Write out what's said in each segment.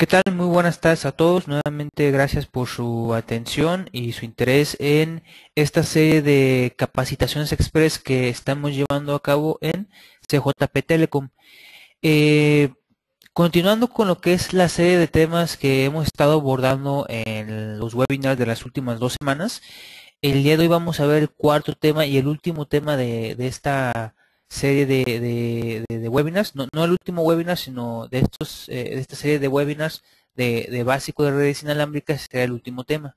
¿Qué tal? Muy buenas tardes a todos. Nuevamente gracias por su atención y su interés en esta serie de capacitaciones express que estamos llevando a cabo en CJP Telecom. Eh, Continuando con lo que es la serie de temas que hemos estado abordando en los webinars de las últimas 2 semanas, el día de hoy vamos a ver el cuarto tema y el último tema de esta serie de webinars, no el último webinar, sino de esta serie de webinars de básico de redes inalámbricas, será el último tema.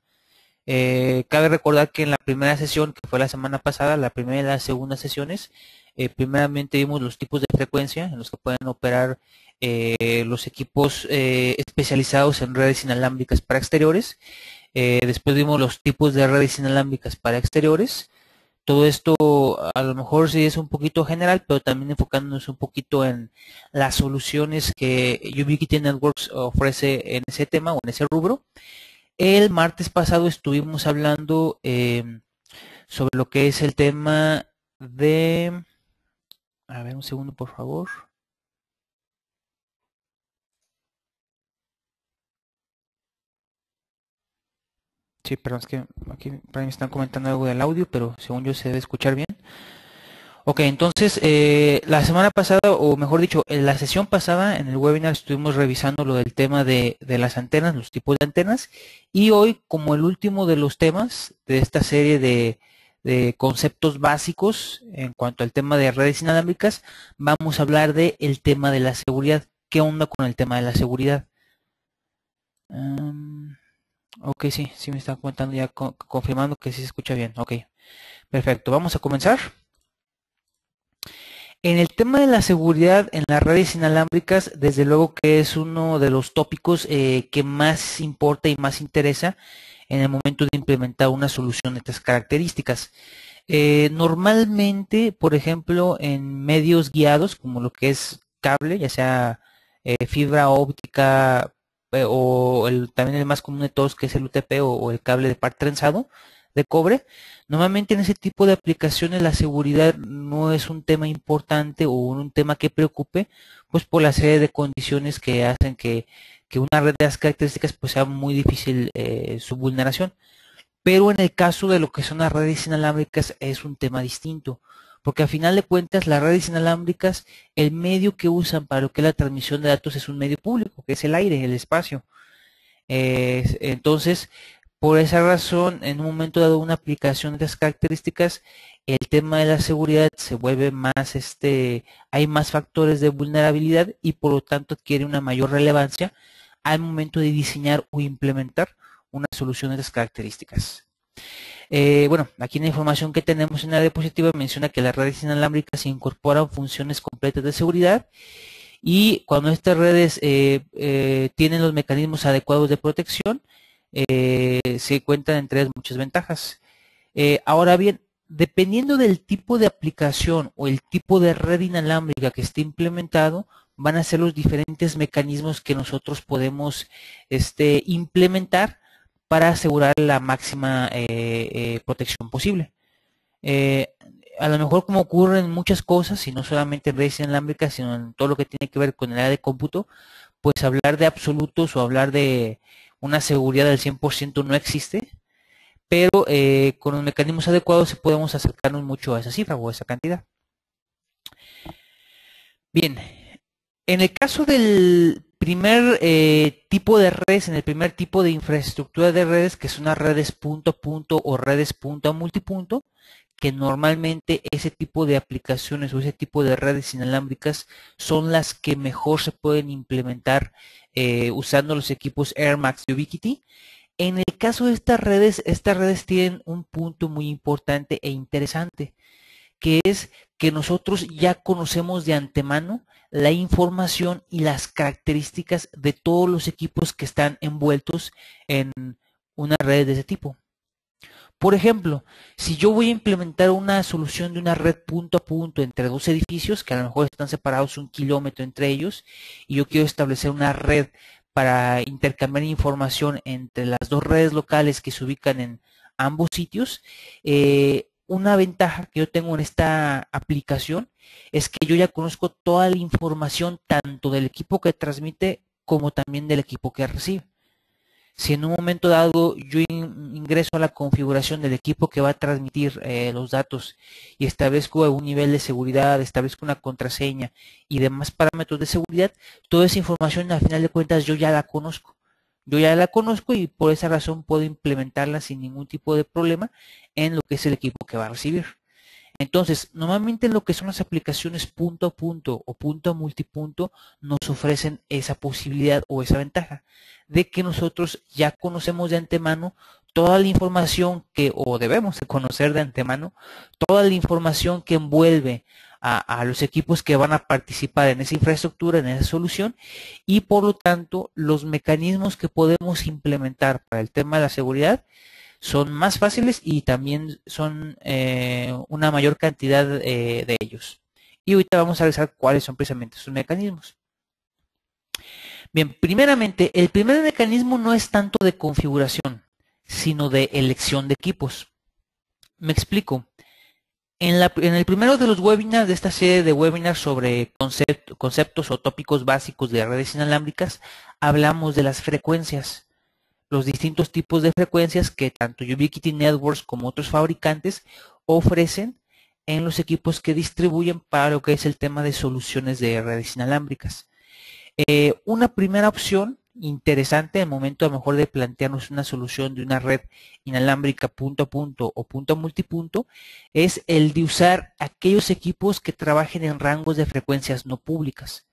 Cabe recordar que en la primera sesión, que fue la semana pasada, la primera y la segunda sesiones, primeramente vimos los tipos de frecuencia en los que pueden operar los equipos especializados en redes inalámbricas para exteriores. Después vimos los tipos de redes inalámbricas para exteriores. Todo esto a lo mejor sí es un poquito general, pero también enfocándonos un poquito en las soluciones que Ubiquiti Networks ofrece en ese tema o en ese rubro. El martes pasado estuvimos hablando sobre lo que es el tema de... A ver, un segundo, por favor. Sí, perdón, es que aquí para mí me están comentando algo del audio, pero según yo se debe escuchar bien. Ok, entonces la semana pasada, o mejor dicho, en la sesión pasada, en el webinar estuvimos revisando lo del tema de las antenas, los tipos de antenas, y hoy, como el último de los temas de esta serie de conceptos básicos en cuanto al tema de redes inalámbricas, vamos a hablar del tema de la seguridad. ¿Qué onda con el tema de la seguridad? Ok, sí me están comentando ya, confirmando que sí se escucha bien. Ok, perfecto, vamos a comenzar. En el tema de la seguridad en las redes inalámbricas, desde luego que es uno de los tópicos que más importa y más interesa en el momento de implementar una solución de estas características. Normalmente, por ejemplo, en medios guiados, como lo que es cable, ya sea fibra óptica también el más común de todos, que es el UTP o el cable de par trenzado de cobre. Normalmente en ese tipo de aplicaciones la seguridad no es un tema importante o un tema que preocupe, pues por la serie de condiciones que hacen que una red de las características pues sea muy difícil su vulneración. Pero en el caso de lo que son las redes inalámbricas es un tema distinto, porque a final de cuentas las redes inalámbricas, el medio que usan para lo que es la transmisión de datos es un medio público, que es el aire, el espacio. Entonces, por esa razón, en un momento dado una aplicación de estas características, el tema de la seguridad se vuelve más, hay más factores de vulnerabilidad y por lo tanto adquiere una mayor relevancia al momento de diseñar o implementar una solución de estas características. Bueno, aquí en la información que tenemos en la diapositiva menciona que las redes inalámbricas incorporan funciones completas de seguridad y cuando estas redes tienen los mecanismos adecuados de protección, se cuentan entre ellas muchas ventajas. Ahora bien, dependiendo del tipo de aplicación o el tipo de red inalámbrica que esté implementado, van a ser los diferentes mecanismos que nosotros podemos implementar para asegurar la máxima protección posible. A lo mejor como ocurre en muchas cosas, y no solamente en redes inalámbricas, sino en todo lo que tiene que ver con el área de cómputo, pues hablar de absolutos o hablar de una seguridad del 100% no existe, pero con los mecanismos adecuados sí podemos acercarnos mucho a esa cifra o a esa cantidad. Bien, en el caso del primer tipo de redes, en el primer tipo de infraestructura de redes, que son las redes punto a punto o redes punto a multipunto, que normalmente ese tipo de aplicaciones o ese tipo de redes inalámbricas son las que mejor se pueden implementar usando los equipos AirMax de Ubiquiti. En el caso de estas redes tienen un punto muy importante e interesante, que es que nosotros ya conocemos de antemano la información y las características de todos los equipos que están envueltos en una red de ese tipo. Por ejemplo, si yo voy a implementar una solución de una red punto a punto entre dos edificios, que a lo mejor están separados 1 kilómetro entre ellos, y yo quiero establecer una red para intercambiar información entre las dos redes locales que se ubican en ambos sitios, una ventaja que yo tengo en esta aplicación es que yo ya conozco toda la información tanto del equipo que transmite como también del equipo que recibe. Si en un momento dado yo ingreso a la configuración del equipo que va a transmitir los datos y establezco un nivel de seguridad, establezco una contraseña y demás parámetros de seguridad, toda esa información al final de cuentas yo ya la conozco. Yo ya la conozco y por esa razón puedo implementarla sin ningún tipo de problema en lo que es el equipo que va a recibir. Entonces, normalmente lo que son las aplicaciones punto a punto o punto a multipunto nos ofrecen esa posibilidad o esa ventaja de que nosotros ya conocemos de antemano toda la información que, o debemos de conocer de antemano, toda la información que envuelve a los equipos que van a participar en esa infraestructura, en esa solución, y por lo tanto los mecanismos que podemos implementar para el tema de la seguridad son más fáciles y también son una mayor cantidad de ellos. Y ahorita vamos a revisar cuáles son precisamente esos mecanismos. Bien, primeramente, el primer mecanismo no es tanto de configuración, sino de elección de equipos. Me explico. En el primero de los webinars de esta serie de webinars sobre conceptos o tópicos básicos de redes inalámbricas, hablamos de las frecuencias, los distintos tipos de frecuencias que tanto Ubiquiti Networks como otros fabricantes ofrecen en los equipos que distribuyen para lo que es el tema de soluciones de redes inalámbricas. Una primera opción interesante al momento a lo mejor de plantearnos una solución de una red inalámbrica punto a punto o punto a multipunto es el de usar aquellos equipos que trabajen en rangos de frecuencias no públicas.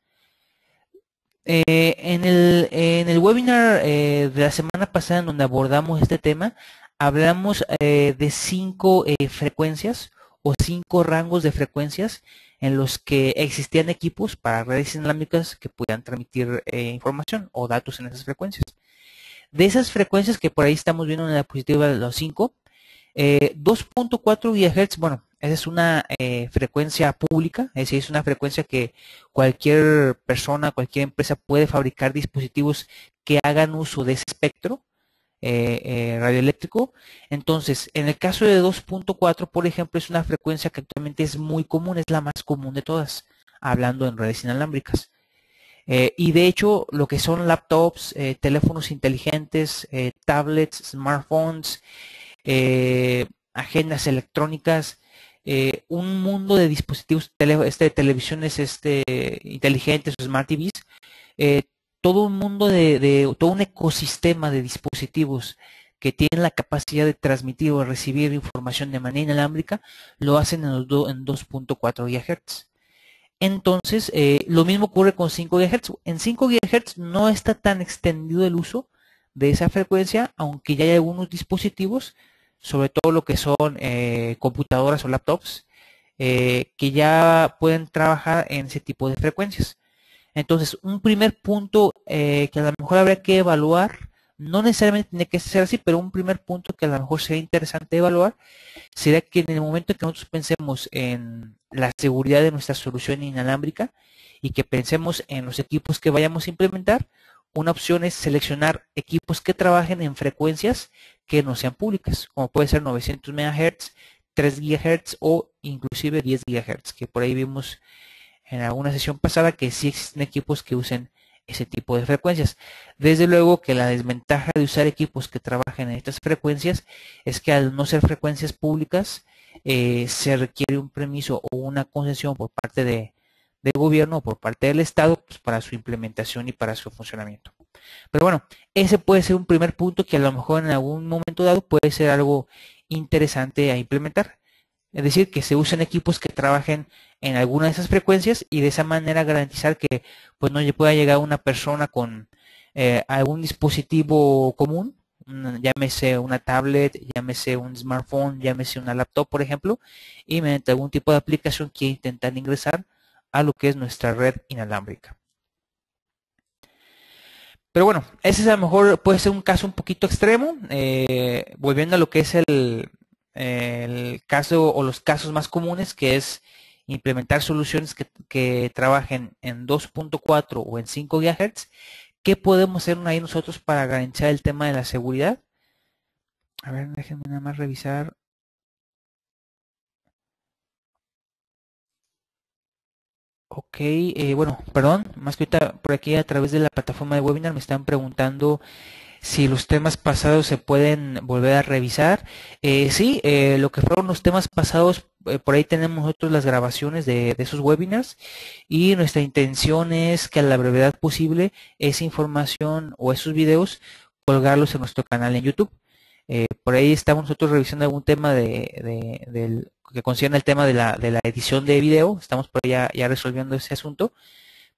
En el webinar de la semana pasada en donde abordamos este tema, hablamos de 5 frecuencias o 5 rangos de frecuencias en los que existían equipos para redes inalámbricas que pudieran transmitir información o datos en esas frecuencias. De esas frecuencias que por ahí estamos viendo en la diapositiva de los 5, 2.4 GHz, bueno, esa es una frecuencia pública, es decir, es una frecuencia que cualquier persona, cualquier empresa puede fabricar dispositivos que hagan uso de ese espectro radioeléctrico. Entonces, en el caso de 2.4, por ejemplo, es una frecuencia que actualmente es muy común, es la más común de todas, hablando en redes inalámbricas. Y de hecho, lo que son laptops, teléfonos inteligentes, tablets, smartphones, agendas electrónicas, un mundo de dispositivos, televisiones inteligentes, smart TVs, eh, todo un mundo todo un ecosistema de dispositivos que tienen la capacidad de transmitir o recibir información de manera inalámbrica, lo hacen en 2.4 GHz. Entonces, lo mismo ocurre con 5 GHz. En 5 GHz no está tan extendido el uso de esa frecuencia, aunque ya hay algunos dispositivos, sobre todo lo que son computadoras o laptops, que ya pueden trabajar en ese tipo de frecuencias. Entonces, un primer punto que a lo mejor habría que evaluar, no necesariamente tiene que ser así, pero un primer punto que a lo mejor sería interesante evaluar, sería que en el momento que nosotros pensemos en la seguridad de nuestra solución inalámbrica y que pensemos en los equipos que vayamos a implementar, una opción es seleccionar equipos que trabajen en frecuencias que no sean públicas, como puede ser 900 MHz, 3 GHz o inclusive 10 GHz, que por ahí vimos en alguna sesión pasada que sí existen equipos que usen ese tipo de frecuencias. Desde luego que la desventaja de usar equipos que trabajen en estas frecuencias es que al no ser frecuencias públicas se requiere un permiso o una concesión por parte del gobierno o por parte del Estado pues, para su implementación y para su funcionamiento. Pero bueno, ese puede ser un primer punto que a lo mejor en algún momento dado puede ser algo interesante a implementar. Es decir, que se usen equipos que trabajen en alguna de esas frecuencias y de esa manera garantizar que pues no pueda llegar una persona con algún dispositivo común, llámese una tablet, llámese un smartphone, llámese una laptop, por ejemplo, y mediante algún tipo de aplicación quiere intentar ingresar a lo que es nuestra red inalámbrica. Pero bueno, ese a lo mejor puede ser un caso un poquito extremo, volviendo a lo que es el caso o los casos más comunes, que es implementar soluciones que trabajen en 2.4 o en 5 GHz. ¿Qué podemos hacer ahí nosotros para garantizar el tema de la seguridad? A ver, déjenme nada más revisar. Ok, bueno, perdón, más que ahorita por aquí a través de la plataforma de webinar me están preguntando si los temas pasados se pueden volver a revisar. Sí, lo que fueron los temas pasados, por ahí tenemos nosotros las grabaciones de esos webinars y nuestra intención es que a la brevedad posible esa información o esos videos colgarlos en nuestro canal en YouTube. Por ahí estamos nosotros revisando algún tema que concierne el tema de la edición de video. Estamos por ahí ya resolviendo ese asunto,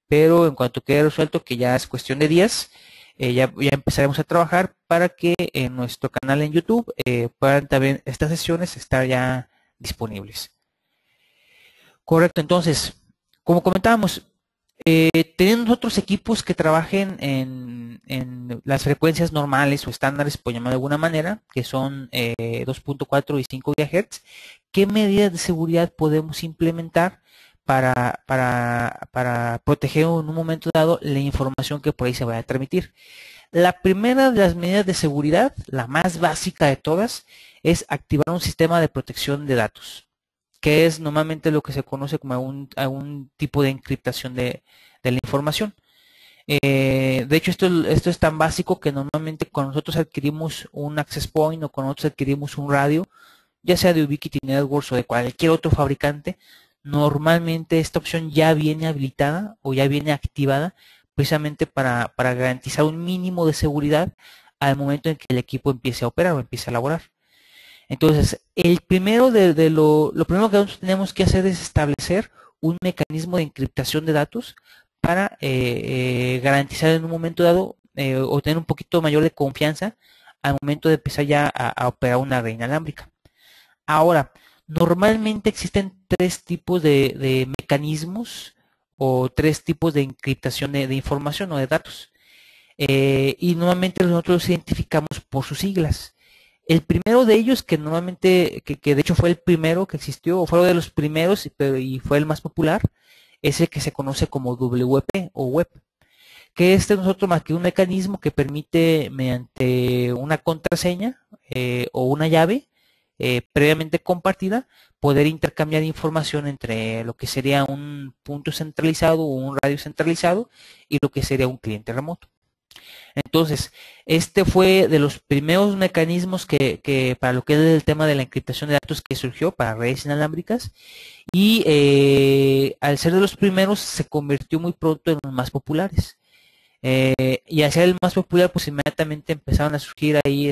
pero en cuanto quede resuelto, que ya es cuestión de días, ya empezaremos a trabajar para que en nuestro canal en YouTube puedan también estas sesiones estar ya disponibles. Correcto, entonces, como comentábamos, teniendo otros equipos que trabajen en las frecuencias normales o estándares, por llamar de alguna manera, que son 2.4 y 5 GHz, ¿qué medidas de seguridad podemos implementar para proteger en un momento dado la información que por ahí se vaya a transmitir? La primera de las medidas de seguridad, la más básica de todas, es activar un sistema de protección de datos, que es normalmente lo que se conoce como algún tipo de encriptación de la información. De hecho, esto es tan básico que normalmente cuando nosotros adquirimos un access point o cuando nosotros adquirimos un radio, ya sea de Ubiquiti Networks o de cualquier otro fabricante, normalmente esta opción ya viene habilitada o ya viene activada precisamente para garantizar un mínimo de seguridad al momento en que el equipo empiece a operar o empiece a laborar. Entonces, el primero lo primero que nosotros tenemos que hacer es establecer un mecanismo de encriptación de datos para garantizar en un momento dado o tener un poquito mayor de confianza al momento de empezar ya a operar una red inalámbrica. Ahora, normalmente existen tres tipos de mecanismos o tres tipos de encriptación de información o de datos. Y normalmente nosotros los identificamos por sus siglas. El primero de ellos, que normalmente, que de hecho fue el primero que existió, o fue de los primeros y fue el más popular, es el que se conoce como WP o web, que este no es otro más que un mecanismo que permite mediante una contraseña o una llave previamente compartida poder intercambiar información entre lo que sería un punto centralizado o un radio centralizado y lo que sería un cliente remoto. Entonces, este fue de los primeros mecanismos que para lo que es el tema de la encriptación de datos que surgió para redes inalámbricas y al ser de los primeros se convirtió muy pronto en los más populares. Y al ser el más popular, pues inmediatamente empezaron a surgir ahí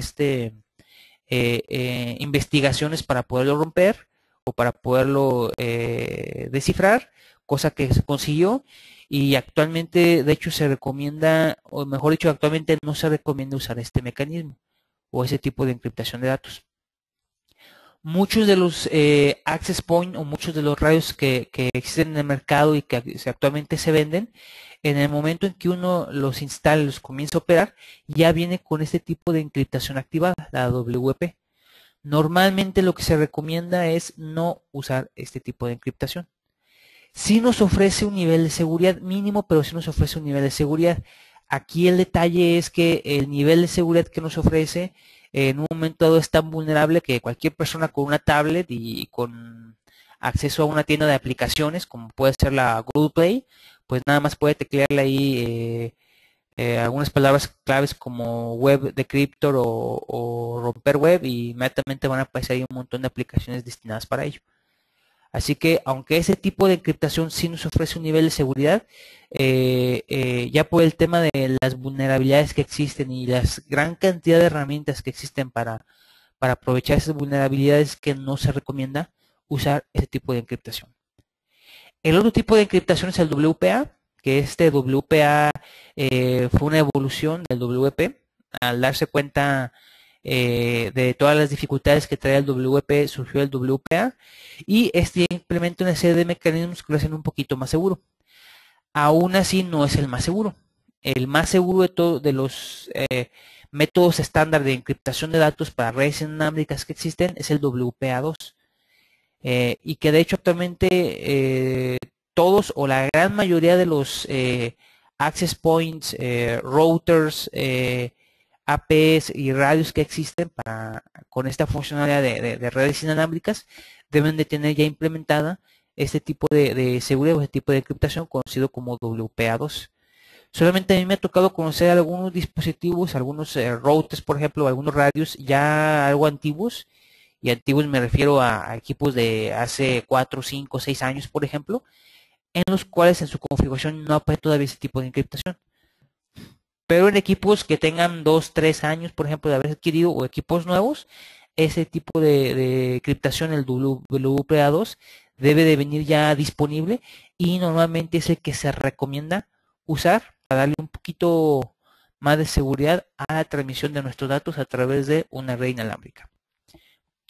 investigaciones para poderlo romper o para poderlo descifrar, cosa que se consiguió y actualmente de hecho se recomienda, o mejor dicho, actualmente no se recomienda usar este mecanismo o ese tipo de encriptación de datos. Muchos de los access point o muchos de los radios que existen en el mercado y que actualmente se venden, en el momento en que uno los instala y los comienza a operar, ya viene con este tipo de encriptación activada, la WP. Normalmente lo que se recomienda es no usar este tipo de encriptación. Sí nos ofrece un nivel de seguridad mínimo, pero sí nos ofrece un nivel de seguridad. Aquí el detalle es que el nivel de seguridad que nos ofrece en un momento dado es tan vulnerable que cualquier persona con una tablet y con acceso a una tienda de aplicaciones, como puede ser la Google Play, pues nada más puede teclearle ahí algunas palabras claves como web decryptor o romper web y inmediatamente van a aparecer ahí un montón de aplicaciones destinadas para ello. Así que aunque ese tipo de encriptación sí nos ofrece un nivel de seguridad, ya por el tema de las vulnerabilidades que existen y la gran cantidad de herramientas que existen para aprovechar esas vulnerabilidades, que no se recomienda usar ese tipo de encriptación. El otro tipo de encriptación es el WPA, que este WPA fue una evolución del WP. Al darse cuenta de todas las dificultades que trae el WP, surgió el WPA y este implementa una serie de mecanismos que lo hacen un poquito más seguro. Aún así no es el más seguro. El más seguro de los métodos estándar de encriptación de datos para redes inalámbricas que existen es el WPA2. Y que de hecho actualmente todos o la gran mayoría de los access points, routers, APs y radios que existen con esta funcionalidad de redes inalámbricas deben de tener ya implementada este tipo de seguridad o este tipo de encriptación conocido como WPA2. Solamente a mí me ha tocado conocer algunos dispositivos, algunos routers, por ejemplo, algunos radios ya algo antiguos, y antiguos me refiero a equipos de hace 4, 5, 6 años, por ejemplo, en los cuales en su configuración no aparece todavía ese tipo de encriptación. Pero en equipos que tengan 2, 3 años, por ejemplo, de haber adquirido, o equipos nuevos, ese tipo de encriptación, el WPA2, debe de venir ya disponible, y normalmente es el que se recomienda usar para darle un poquito más de seguridad a la transmisión de nuestros datos a través de una red inalámbrica.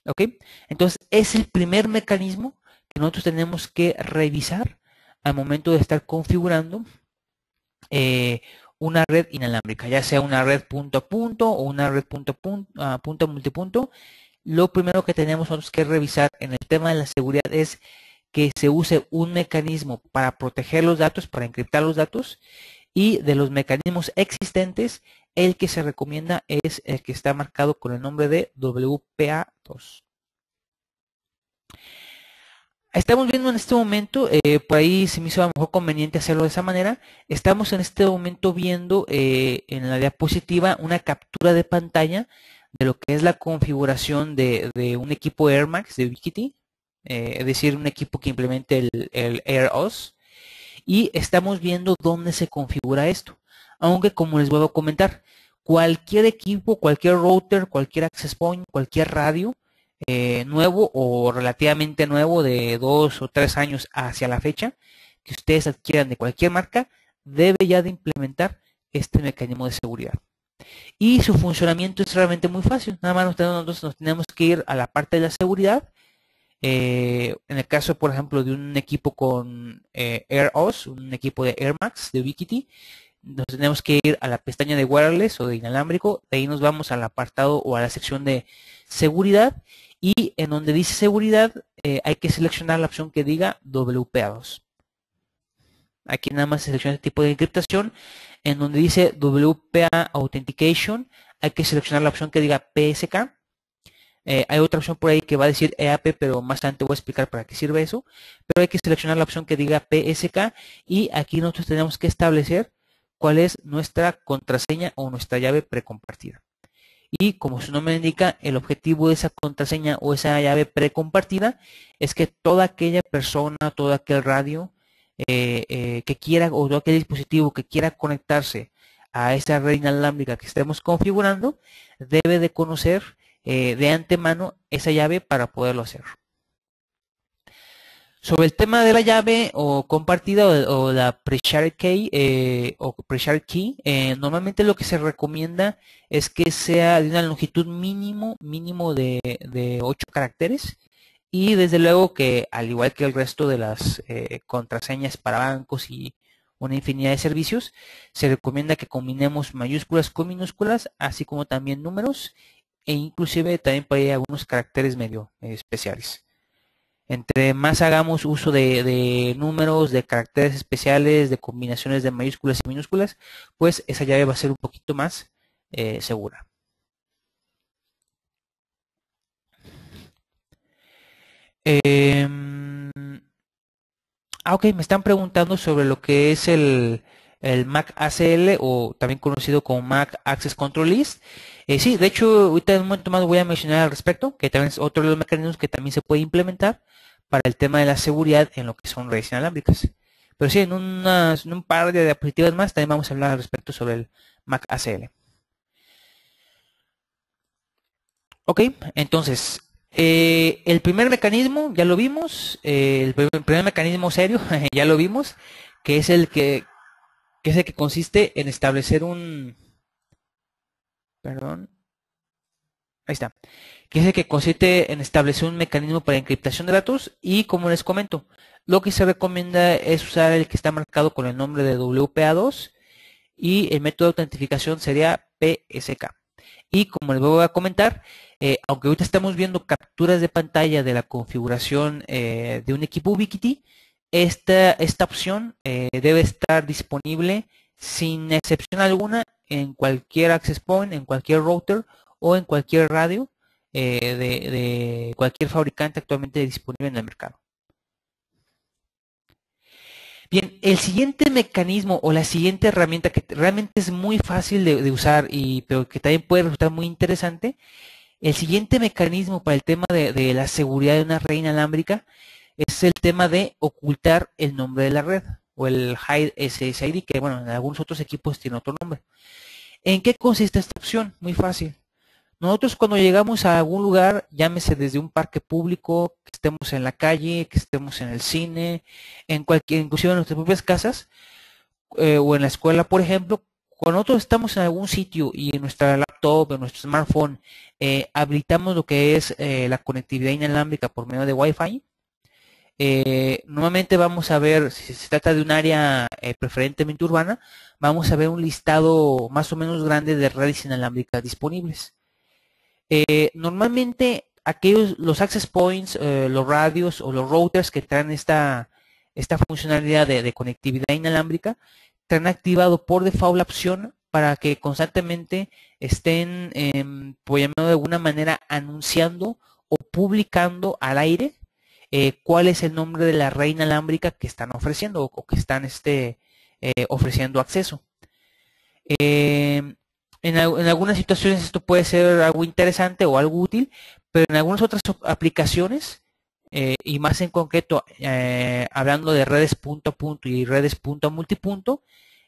¿Ok? Entonces, es el primer mecanismo que nosotros tenemos que revisar al momento de estar configurando una red inalámbrica, ya sea una red punto a punto o una red punto a multipunto. Lo primero que tenemos nosotros que revisar en el tema de la seguridad es que se use un mecanismo para proteger los datos, para encriptar los datos, y de los mecanismos existentes, el que se recomienda es el que está marcado con el nombre de WPA2. Estamos viendo en este momento, por ahí se me hizo a lo mejor conveniente hacerlo de esa manera. Estamos en este momento viendo en la diapositiva una captura de pantalla de lo que es la configuración de un equipo Air Max de Ubiquiti, es decir, un equipo que implemente el AirOS, y estamos viendo dónde se configura esto. Aunque, como les vuelvo a comentar, cualquier equipo, cualquier router, cualquier access point, cualquier radio nuevo o relativamente nuevo de 2 o 3 años hacia la fecha que ustedes adquieran de cualquier marca, debe ya de implementar este mecanismo de seguridad. Y su funcionamiento es realmente muy fácil. Nada más nosotros nos tenemos que ir a la parte de la seguridad. En el caso, por ejemplo, de un equipo con AirOS, un equipo de Air Max de Ubiquiti, nos tenemos que ir a la pestaña de wireless o de inalámbrico. De ahí nos vamos al apartado o a la sección de seguridad, y en donde dice seguridad hay que seleccionar la opción que diga WPA2. Aquí nada más se selecciona este tipo de encriptación. En donde dice WPA Authentication hay que seleccionar la opción que diga PSK. Hay otra opción por ahí que va a decir EAP, pero más adelante voy a explicar para qué sirve eso. Pero hay que seleccionar la opción que diga PSK, y aquí nosotros tenemos que establecer cuál es nuestra contraseña o nuestra llave precompartida. Y como su nombre indica, el objetivo de esa contraseña o esa llave precompartida es que toda aquella persona, todo aquel radio que quiera, o todo aquel dispositivo que quiera conectarse a esa red inalámbrica que estemos configurando, debe de conocer de antemano esa llave para poderlo hacer. Sobre el tema de la llave o compartida o la pre-shared key, normalmente lo que se recomienda es que sea de una longitud mínimo de 8 caracteres, y desde luego que, al igual que el resto de las contraseñas para bancos y una infinidad de servicios, se recomienda que combinemos mayúsculas con minúsculas, así como también números, e inclusive también por ahí algunos caracteres medio especiales. Entre más hagamos uso de números, de caracteres especiales, de combinaciones de mayúsculas y minúsculas, pues esa llave va a ser un poquito más segura. Ok, me están preguntando sobre lo que es el Mac ACL, o también conocido como Mac Access Control List. Sí, de hecho, ahorita en un momento más voy a mencionar al respecto, que también es otro de los mecanismos que también se puede implementar para el tema de la seguridad en lo que son redes inalámbricas. Pero sí, en un par de diapositivas más también vamos a hablar al respecto sobre el Mac ACL. Ok, entonces, el primer mecanismo ya lo vimos, el primer mecanismo serio ya lo vimos, que es el que consiste en establecer perdón, ahí está, que es el que consiste en establecer un mecanismo para encriptación de datos. Y como les comento, lo que se recomienda es usar el que está marcado con el nombre de WPA2, y el método de autentificación sería PSK. Y como les voy a comentar, aunque ahorita estamos viendo capturas de pantalla de la configuración de un equipo Ubiquiti, esta opción debe estar disponible sin excepción alguna en cualquier access point, en cualquier router o en cualquier radio de cualquier fabricante actualmente disponible en el mercado. Bien, el siguiente mecanismo o la siguiente herramienta que realmente es muy fácil de usar, pero que también puede resultar muy interesante, el siguiente mecanismo para el tema de la seguridad de una red inalámbrica es el tema de ocultar el nombre de la red o el Hide SSID, que bueno, en algunos otros equipos tiene otro nombre. ¿En qué consiste esta opción? Muy fácil. Nosotros cuando llegamos a algún lugar, llámese desde un parque público, que estemos en la calle, que estemos en el cine, inclusive en nuestras propias casas, o en la escuela, por ejemplo, cuando nosotros estamos en algún sitio y en nuestra laptop, en nuestro smartphone, habilitamos lo que es la conectividad inalámbrica por medio de Wi-Fi, normalmente vamos a ver, si se trata de un área preferentemente urbana, vamos a ver un listado más o menos grande de redes inalámbricas disponibles. Normalmente los access points, los radios o los routers que traen esta funcionalidad de conectividad inalámbrica, traen activado por default la opción para que constantemente estén, por llamarlo de alguna manera, anunciando o publicando al aire cuál es el nombre de la red inalámbrica que están ofreciendo o que están ofreciendo acceso. En algunas situaciones esto puede ser algo interesante o algo útil, pero en algunas otras aplicaciones, y más en concreto hablando de redes punto a punto y redes punto a multipunto,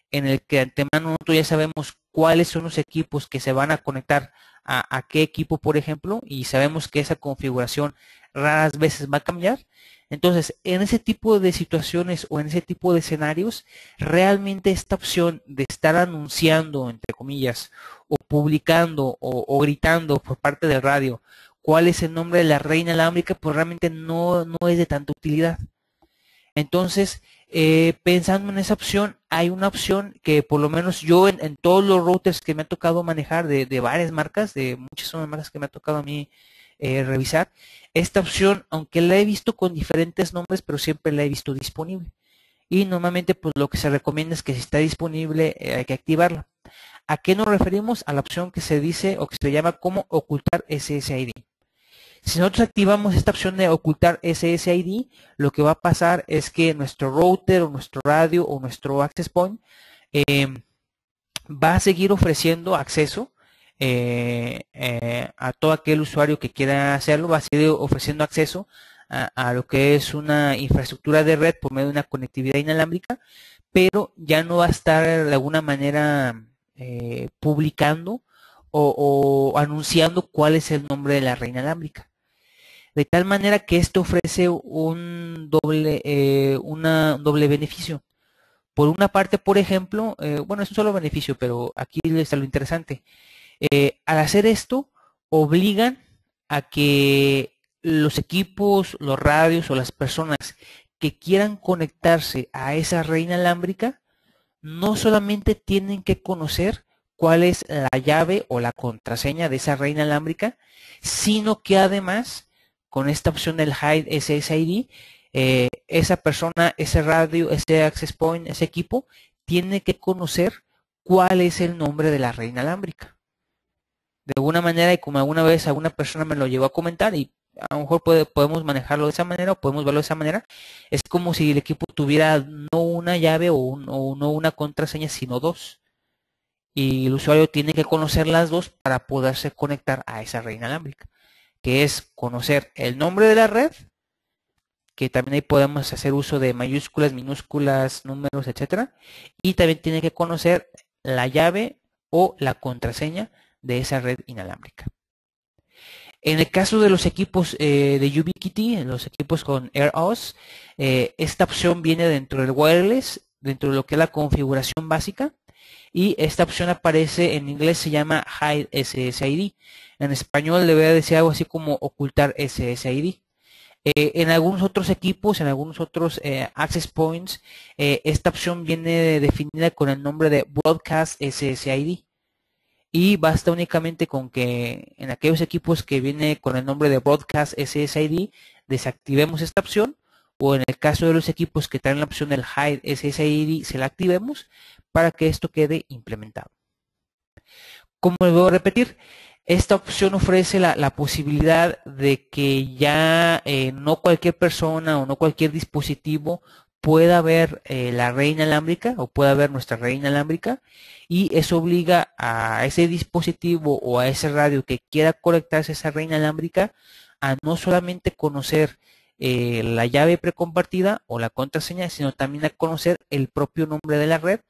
en el que de antemano nosotros ya sabemos cuáles son los equipos que se van a conectar a qué equipo, por ejemplo, y sabemos que esa configuración raras veces va a cambiar. Entonces, en ese tipo de situaciones o en ese tipo de escenarios, realmente esta opción de estar anunciando, entre comillas, o publicando o gritando por parte del radio cuál es el nombre de la red inalámbrica, pues realmente no es de tanta utilidad. Entonces, pensando en esa opción, hay una opción que por lo menos yo en todos los routers que me ha tocado manejar de varias marcas, de muchas son las marcas que me ha tocado a mí revisar, esta opción, aunque la he visto con diferentes nombres, pero siempre la he visto disponible. Y normalmente pues lo que se recomienda es que si está disponible hay que activarla. ¿A qué nos referimos? A la opción que se dice o que se llama como ocultar SSID. Si nosotros activamos esta opción de ocultar SSID, lo que va a pasar es que nuestro router o nuestro radio o nuestro access point va a seguir ofreciendo acceso a todo aquel usuario que quiera hacerlo, va a seguir ofreciendo acceso a lo que es una infraestructura de red por medio de una conectividad inalámbrica, pero ya no va a estar de alguna manera publicando o anunciando cuál es el nombre de la red inalámbrica. De tal manera que esto ofrece un doble beneficio. Por una parte, por ejemplo, bueno, es un solo beneficio, pero aquí está lo interesante. Al hacer esto, obligan a que los equipos, los radios o las personas que quieran conectarse a esa red inalámbrica, no solamente tienen que conocer cuál es la llave o la contraseña de esa red inalámbrica, sino que además, con esta opción del Hide SSID, esa persona, ese radio, ese access point, ese equipo, tiene que conocer cuál es el nombre de la red inalámbrica. De alguna manera, y como alguna vez alguna persona me lo llegó a comentar, y a lo mejor podemos manejarlo de esa manera o podemos verlo de esa manera, es como si el equipo tuviera no una llave o no una contraseña, sino dos. Y el usuario tiene que conocer las dos para poderse conectar a esa red inalámbrica, que es conocer el nombre de la red, que también ahí podemos hacer uso de mayúsculas, minúsculas, números, etcétera, y también tiene que conocer la llave o la contraseña de esa red inalámbrica. En el caso de los equipos de Ubiquiti, los equipos con AirOS, esta opción viene dentro del wireless, dentro de lo que es la configuración básica, y esta opción aparece en inglés, se llama Hide SSID. En español le voy a decir algo así como ocultar SSID. En algunos otros equipos, en algunos otros access points, esta opción viene definida con el nombre de Broadcast SSID. Y basta únicamente con que en aquellos equipos que viene con el nombre de Broadcast SSID desactivemos esta opción, o en el caso de los equipos que traen la opción del Hide SSID se la activemos para que esto quede implementado. Como les voy a repetir, esta opción ofrece la posibilidad de que ya no cualquier persona o no cualquier dispositivo pueda ver la red inalámbrica o pueda ver nuestra red inalámbrica, y eso obliga a ese dispositivo o a ese radio que quiera conectarse a esa red inalámbrica a no solamente conocer la llave precompartida o la contraseña, sino también a conocer el propio nombre de la red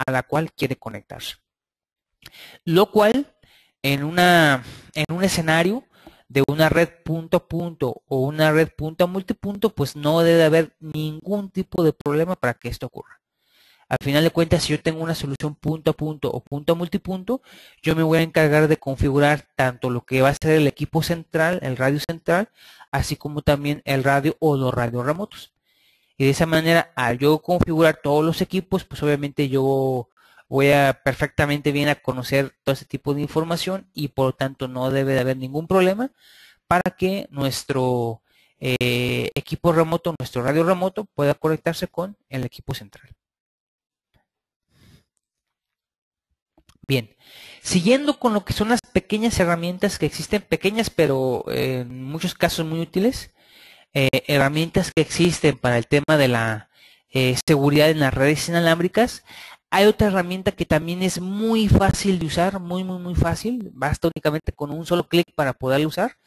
a la cual quiere conectarse. Lo cual en un escenario de una red punto a punto o una red punto a multipunto, pues no debe haber ningún tipo de problema para que esto ocurra. Al final de cuentas, si yo tengo una solución punto a punto o punto a multipunto, yo me voy a encargar de configurar tanto lo que va a ser el equipo central, el radio central, así como también el radio o los radios remotos. Y de esa manera, al yo configurar todos los equipos, pues obviamente yo voy a perfectamente bien a conocer todo ese tipo de información, y por lo tanto no debe de haber ningún problema para que nuestro equipo remoto, nuestro radio remoto, pueda conectarse con el equipo central. Bien, siguiendo con lo que son las pequeñas herramientas que existen, pequeñas pero en muchos casos muy útiles, herramientas que existen para el tema de la seguridad en las redes inalámbricas. Hay otra herramienta que también es muy fácil de usar, muy fácil, basta únicamente con un solo clic para poderla usar,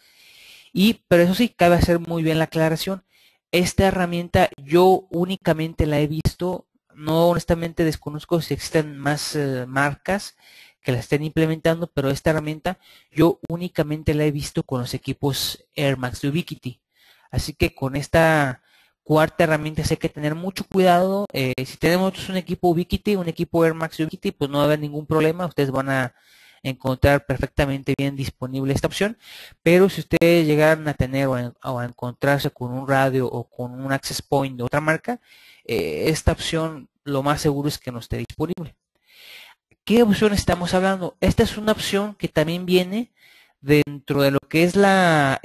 pero eso sí, cabe hacer muy bien la aclaración. Esta herramienta yo únicamente la he visto, no, honestamente desconozco si existen más marcas que la estén implementando, pero esta herramienta yo únicamente la he visto con los equipos Air Max de Ubiquiti. Así que con esta cuarta herramienta hay que tener mucho cuidado. Si tenemos un equipo Ubiquiti, un equipo Air Max de Ubiquiti, pues no va a haber ningún problema. Ustedes van a encontrar perfectamente bien disponible esta opción. Pero si ustedes llegaran a tener o a encontrarse con un radio o con un access point de otra marca, esta opción lo más seguro es que no esté disponible. ¿Qué opción estamos hablando? Esta es una opción que también viene dentro de lo que es la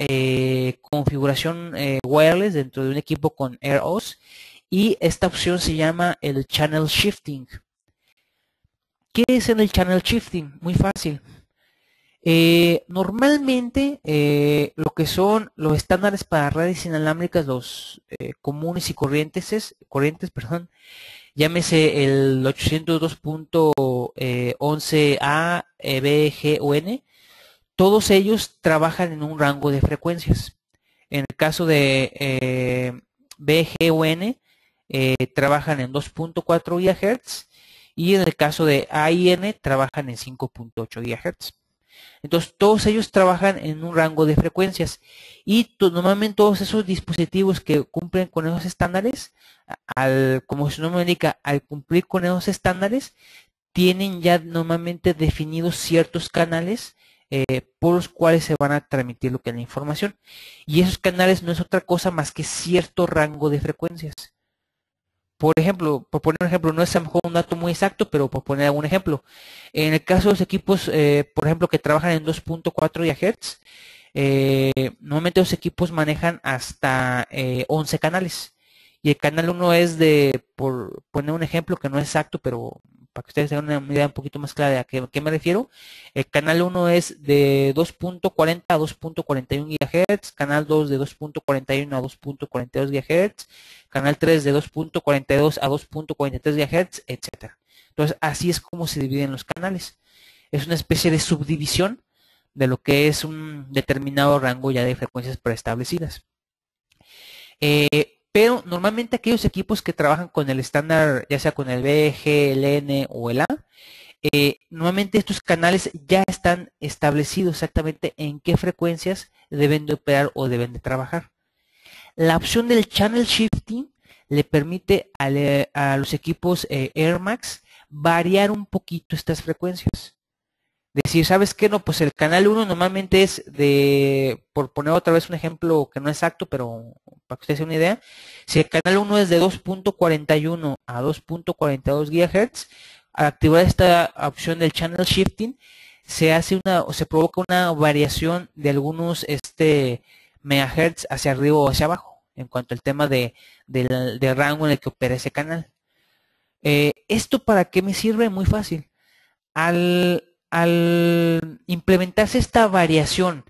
configuración wireless dentro de un equipo con AirOS, y esta opción se llama el Channel Shifting. ¿Qué es el Channel Shifting? Muy fácil. Normalmente lo que son los estándares para redes inalámbricas, los comunes y corrientes, llámese el 802.11a, B, G o N, todos ellos trabajan en un rango de frecuencias. En el caso de B, G o N, trabajan en 2.4 GHz, y en el caso de A y N trabajan en 5.8 GHz. Entonces todos ellos trabajan en un rango de frecuencias, y normalmente todos esos dispositivos que cumplen con esos estándares, como su nombre indica, al cumplir con esos estándares, tienen ya normalmente definidos ciertos canales por los cuales se van a transmitir lo que es la información, y esos canales no es otra cosa más que cierto rango de frecuencias. Por ejemplo, por poner un ejemplo, no es a lo mejor un dato muy exacto, pero por poner algún ejemplo, en el caso de los equipos, por ejemplo, que trabajan en 2.4 GHz, normalmente los equipos manejan hasta 11 canales, y el canal 1 es por poner un ejemplo que no es exacto, pero para que ustedes tengan una idea un poquito más clara de a qué me refiero, el canal 1 es de 2.40 a 2.41 GHz, canal 2 de 2.41 a 2.42 GHz, canal 3 de 2.42 a 2.43 GHz, etcétera. Entonces, así es como se dividen los canales. Es una especie de subdivisión de lo que es un determinado rango ya de frecuencias preestablecidas. Pero normalmente aquellos equipos que trabajan con el estándar, ya sea con el B, G, el N o el A, normalmente estos canales ya están establecidos exactamente en qué frecuencias deben de operar o deben de trabajar. La opción del Channel Shifting le permite a los equipos Air Max variar un poquito estas frecuencias. Decir, ¿sabes qué? No, pues el canal 1 normalmente es por poner otra vez un ejemplo que no es exacto, pero para que ustedes se den una idea, si el canal 1 es de 2.41 a 2.42 GHz, al activar esta opción del Channel Shifting, se provoca una variación de algunos megahertz hacia arriba o hacia abajo, en cuanto al tema del rango en el que opera ese canal. ¿Esto para qué me sirve? Muy fácil. Al implementarse esta variación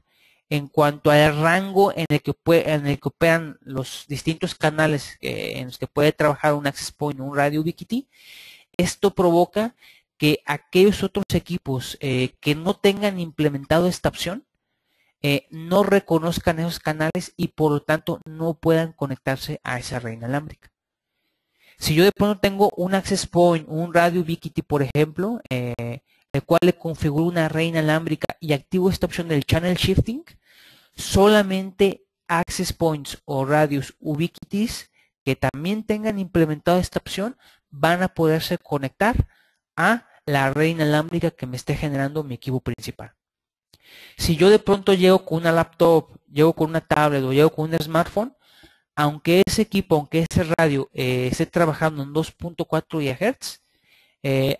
en cuanto al rango en el que operan los distintos canales en los que puede trabajar un access point o un radio Ubiquiti. Esto provoca que aquellos otros equipos que no tengan implementado esta opción no reconozcan esos canales y por lo tanto no puedan conectarse a esa red inalámbrica. Si yo de pronto tengo un access point, un radio Ubiquiti, por ejemplo, el cual le configuro una red inalámbrica y activo esta opción del channel shifting, solamente access points o radios Ubiquitis que también tengan implementado esta opción van a poderse conectar a la red inalámbrica que me esté generando mi equipo principal. Si yo de pronto llego con una laptop, llego con una tablet o llego con un smartphone, aunque ese equipo, aunque ese radio esté trabajando en 2.4 GHz,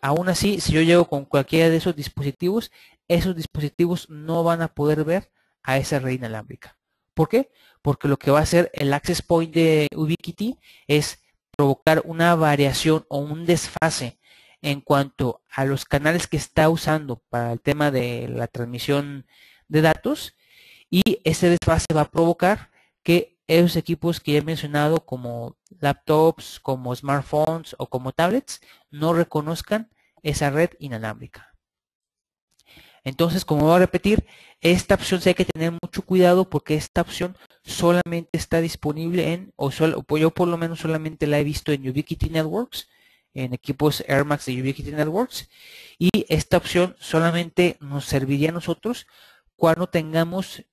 aún así, si yo llego con cualquiera de esos dispositivos no van a poder ver a esa red inalámbrica. ¿Por qué? Porque lo que va a hacer el access point de Ubiquiti es provocar una variación o un desfase en cuanto a los canales que está usando para el tema de la transmisión de datos, y ese desfase va a provocar que esos equipos que ya he mencionado como laptops, como smartphones o como tablets no reconozcan esa red inalámbrica. Entonces, como voy a repetir, esta opción sí hay que tener mucho cuidado porque esta opción solamente está disponible yo por lo menos solamente la he visto en Ubiquiti Networks, en equipos AirMax de Ubiquiti Networks, y esta opción solamente nos serviría a nosotros cuando tengamos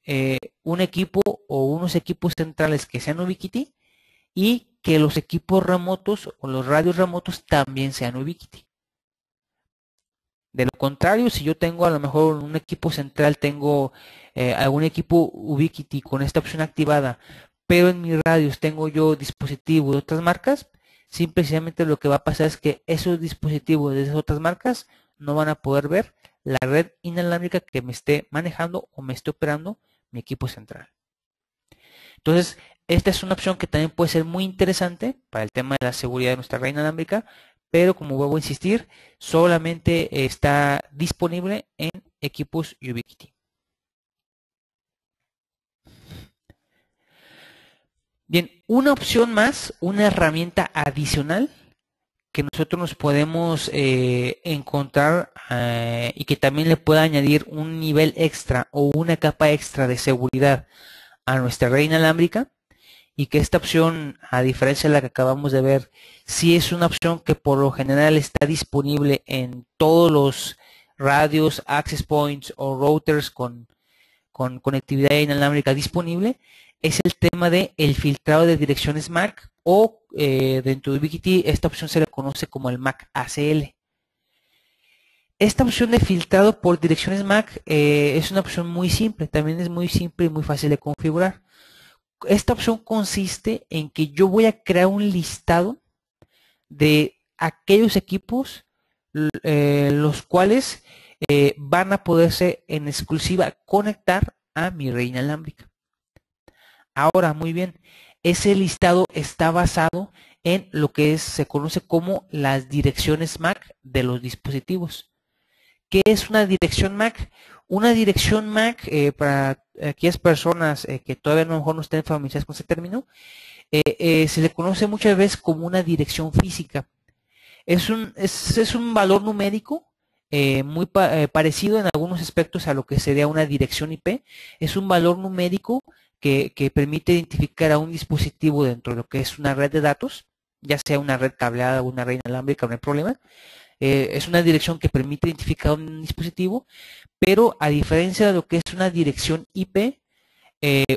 un equipo o unos equipos centrales que sean Ubiquiti y que los equipos remotos o los radios remotos también sean Ubiquiti. De lo contrario, si yo tengo a lo mejor un equipo central, tengo algún equipo Ubiquiti con esta opción activada, pero en mis radios tengo yo dispositivos de otras marcas, simplemente lo que va a pasar es que esos dispositivos de esas otras marcas no van a poder ver la red inalámbrica que me esté manejando o me esté operando mi equipo central. Entonces, esta es una opción que también puede ser muy interesante para el tema de la seguridad de nuestra red inalámbrica, pero como vuelvo a insistir, solamente está disponible en equipos Ubiquiti. Bien, una opción más, una herramienta adicional que nosotros nos podemos encontrar y que también le pueda añadir un nivel extra o una capa extra de seguridad a nuestra red inalámbrica, y que esta opción, a diferencia de la que acabamos de ver, sí es una opción que por lo general está disponible en todos los radios, access points o routers con conectividad inalámbrica disponible, es el tema de el filtrado de direcciones MAC, o dentro de Ubiquiti esta opción se le conoce como el MAC ACL. Esta opción de filtrado por direcciones MAC es una opción muy simple, también es muy simple y muy fácil de configurar. Esta opción consiste en que yo voy a crear un listado de aquellos equipos los cuales van a poderse en exclusiva conectar a mi red inalámbrica. Ahora, muy bien, ese listado está basado en lo que se conoce como las direcciones MAC de los dispositivos. ¿Qué es una dirección MAC? Una dirección MAC, para aquellas personas que todavía a lo mejor no estén familiarizadas con ese término, se le conoce muchas veces como una dirección física. Es un valor numérico muy parecido en algunos aspectos a lo que sería una dirección IP. Es un valor numérico que permite identificar a un dispositivo dentro de lo que es una red de datos, ya sea una red cableada o una red inalámbrica, no hay problema. Es una dirección que permite identificar un dispositivo, pero a diferencia de lo que es una dirección IP,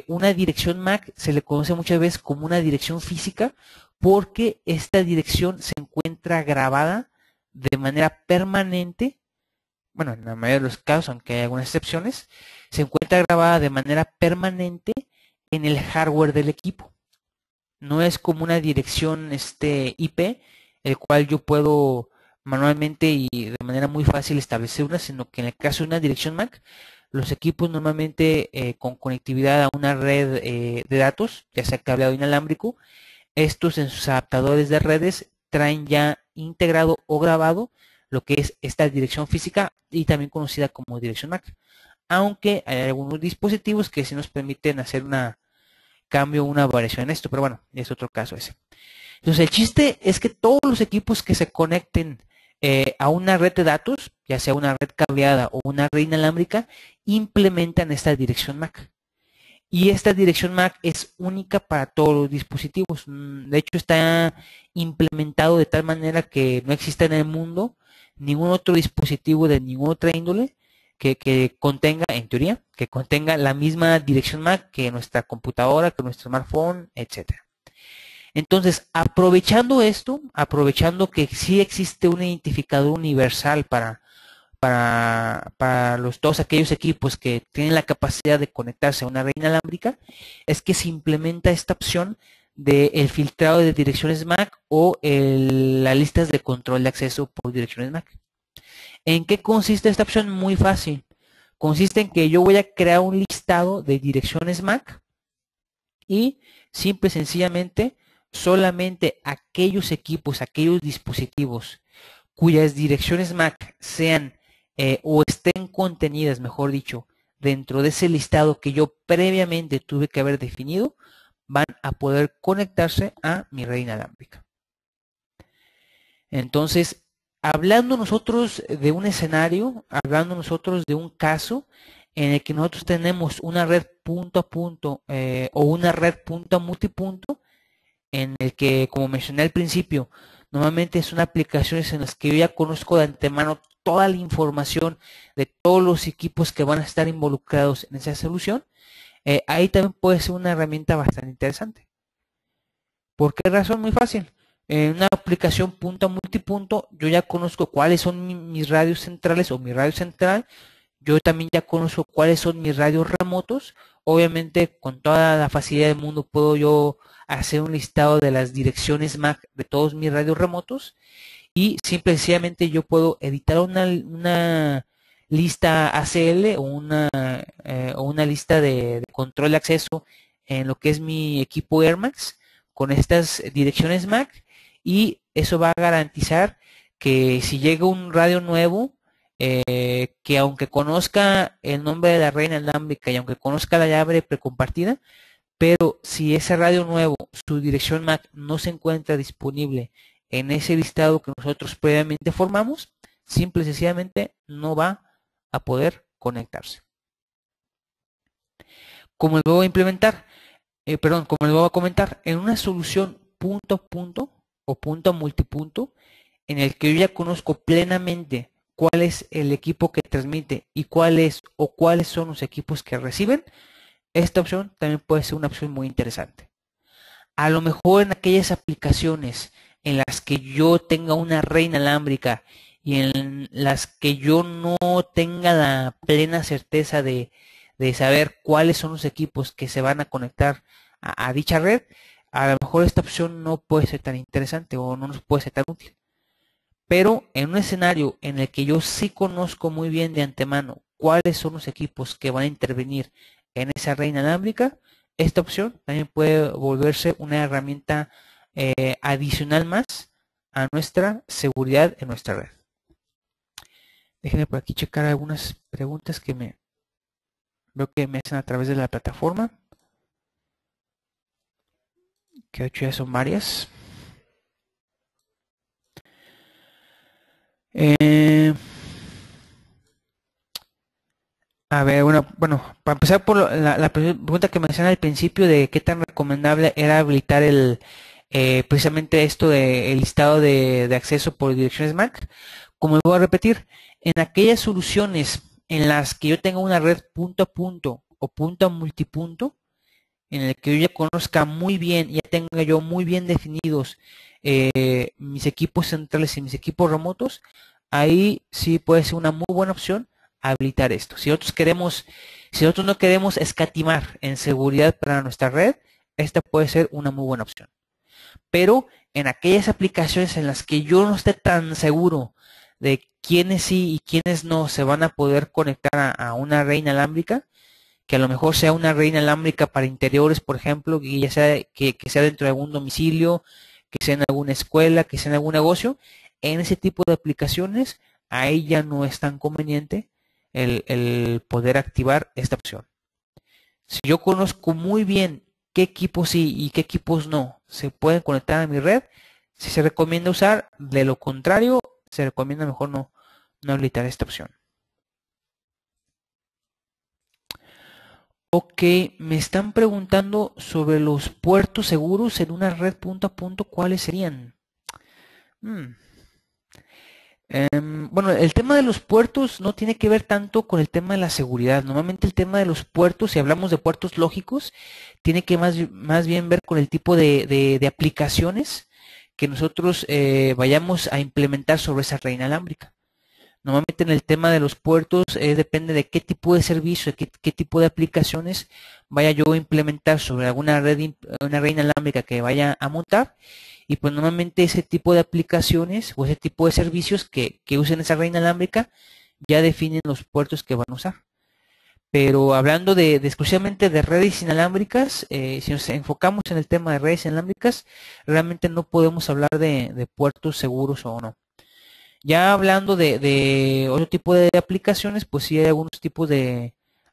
una dirección MAC se le conoce muchas veces como una dirección física, porque esta dirección se encuentra grabada de manera permanente. Bueno, en la mayoría de los casos, aunque hay algunas excepciones, se encuentra grabada de manera permanente en el hardware del equipo. No es como una dirección IP, el cual yo puedo manualmente y de manera muy fácil establecer una, sino que en el caso de una dirección MAC, los equipos normalmente con conectividad a una red de datos, ya sea cableado inalámbrico, estos en sus adaptadores de redes traen ya integrado o grabado lo que es esta dirección física y también conocida como dirección MAC. aunque hay algunos dispositivos que sí nos permiten hacer una cambio, una variación en esto, pero bueno, es otro caso ese. Entonces el chiste es que todos los equipos que se conecten a una red de datos, ya sea una red cableada o una red inalámbrica, implementan esta dirección MAC. Y esta dirección MAC es única para todos los dispositivos. De hecho, está implementado de tal manera que no existe en el mundo ningún otro dispositivo de ninguna otra índole que contenga, en teoría, que contenga la misma dirección MAC que nuestra computadora, que nuestro smartphone, etcétera. Entonces, aprovechando esto, aprovechando que sí existe un identificador universal para todos aquellos equipos que tienen la capacidad de conectarse a una red inalámbrica, es que se implementa esta opción del filtrado de direcciones MAC o las listas de control de acceso por direcciones MAC. ¿En qué consiste esta opción? Muy fácil. Consiste en que yo voy a crear un listado de direcciones MAC y simple y sencillamente solamente aquellos equipos, aquellos dispositivos cuyas direcciones MAC sean o estén contenidas, mejor dicho, dentro de ese listado que yo previamente tuve que haber definido, van a poder conectarse a mi red inalámbrica. Entonces, hablando nosotros de un escenario, hablando nosotros de un caso en el que nosotros tenemos una red punto a punto o una red punto a multipunto, en el que, como mencioné al principio, normalmente son aplicaciones en las que yo ya conozco de antemano toda la información de todos los equipos que van a estar involucrados en esa solución. Ahí también puede ser una herramienta bastante interesante. ¿Por qué razón? Muy fácil. En una aplicación punto a multipunto, yo ya conozco cuáles son mis radios centrales o mi radio central. Yo también ya conozco cuáles son mis radios remotos. Obviamente, con toda la facilidad del mundo, puedo yo hacer un listado de las direcciones MAC de todos mis radios remotos. Y simple y sencillamente yo puedo editar una lista ACL o una lista de control de acceso en lo que es mi equipo AirMax con estas direcciones MAC, y eso va a garantizar que si llega un radio nuevo, que aunque conozca el nombre de la red inalámbrica y aunque conozca la llave precompartida, pero si ese radio nuevo, su dirección MAC no se encuentra disponible en ese listado que nosotros previamente formamos, simple y sencillamente no va a poder conectarse. Como les voy a implementar, como les voy a comentar, en una solución punto a punto o punto a multipunto, en el que yo ya conozco plenamente cuál es el equipo que transmite y cuáles son los equipos que reciben, esta opción también puede ser una opción muy interesante. A lo mejor en aquellas aplicaciones en las que yo tenga una red inalámbrica y en las que yo no tenga la plena certeza de saber cuáles son los equipos que se van a conectar a dicha red, a lo mejor esta opción no puede ser tan interesante o no nos puede ser tan útil. Pero en un escenario en el que yo sí conozco muy bien de antemano cuáles son los equipos que van a intervenir en esa red inalámbrica, esta opción también puede volverse una herramienta adicional más a nuestra seguridad en nuestra red. Déjenme por aquí checar algunas preguntas que veo que me hacen a través de la plataforma, que de hecho ya son varias. A ver, bueno, para empezar por la pregunta que mencioné al principio de qué tan recomendable era habilitar precisamente esto del listado de acceso por direcciones MAC. Como voy a repetir, en aquellas soluciones en las que yo tenga una red punto a punto o punto a multipunto, en el que yo ya conozca muy bien, ya tenga yo muy bien definidos mis equipos centrales y mis equipos remotos, ahí sí puede ser una muy buena opción habilitar esto. Si nosotros no queremos escatimar en seguridad para nuestra red, esta puede ser una muy buena opción. Pero en aquellas aplicaciones en las que yo no esté tan seguro de quiénes sí y quiénes no se van a poder conectar a una red inalámbrica, que a lo mejor sea una red inalámbrica para interiores, por ejemplo, que ya sea que sea dentro de algún domicilio, que sea en alguna escuela, que sea en algún negocio, en ese tipo de aplicaciones, ahí ya no es tan conveniente el poder activar esta opción. Si yo conozco muy bien qué equipos sí y qué equipos no se pueden conectar a mi red, si se recomienda usar. De lo contrario, se recomienda mejor no habilitar esta opción. Ok, me están preguntando sobre los puertos seguros en una red punto a punto. ¿Cuáles serían? Bueno, el tema de los puertos no tiene que ver tanto con el tema de la seguridad. Normalmente el tema de los puertos, si hablamos de puertos lógicos, tiene que más bien ver con el tipo de aplicaciones que nosotros vayamos a implementar sobre esa red inalámbrica. Normalmente en el tema de los puertos depende de qué tipo de servicio, qué tipo de aplicaciones vaya yo a implementar sobre alguna una red inalámbrica que vaya a montar. Y pues normalmente ese tipo de aplicaciones o ese tipo de servicios que usen esa red inalámbrica ya definen los puertos que van a usar. Pero hablando exclusivamente de redes inalámbricas, si nos enfocamos en el tema de redes inalámbricas, realmente no podemos hablar de puertos seguros o no. Ya hablando de otro tipo de aplicaciones, pues sí hay algunos tipos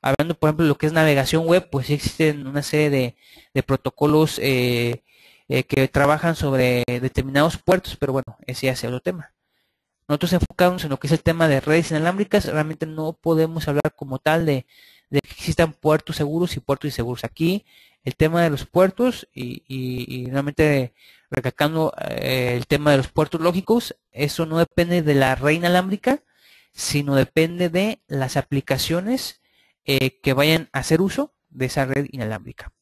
hablando por ejemplo de lo que es navegación web, pues sí existen una serie de protocolos que trabajan sobre determinados puertos, pero bueno, ese ya es otro tema. Nosotros enfocamos en lo que es el tema de redes inalámbricas, realmente no podemos hablar como tal de que existan puertos seguros y puertos inseguros. Aquí el tema de los puertos y realmente recalcando el tema de los puertos lógicos, eso no depende de la red inalámbrica, sino depende de las aplicaciones que vayan a hacer uso de esa red inalámbrica.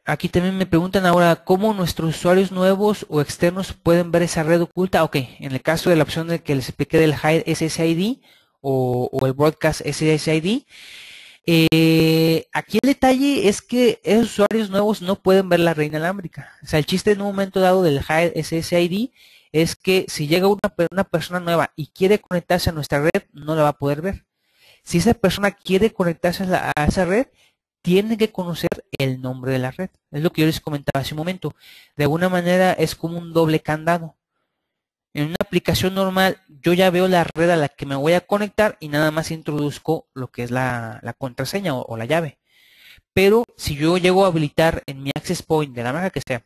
Aquí también me preguntan ahora cómo nuestros usuarios nuevos o externos pueden ver esa red oculta. Ok, en el caso de la opción de que les expliqué del Hide SSID o el Broadcast SSID, aquí el detalle es que esos usuarios nuevos no pueden ver la red inalámbrica. O sea, el chiste en un momento dado del Hide SSID es que si llega una persona nueva y quiere conectarse a nuestra red, no la va a poder ver. Si esa persona quiere conectarse a esa red, tiene que conocer el nombre de la red. Es lo que yo les comentaba hace un momento. De alguna manera es como un doble candado. En una aplicación normal yo ya veo la red a la que me voy a conectar y nada más introduzco lo que es la contraseña o la llave. Pero si yo llego a habilitar en mi access point de la marca que sea,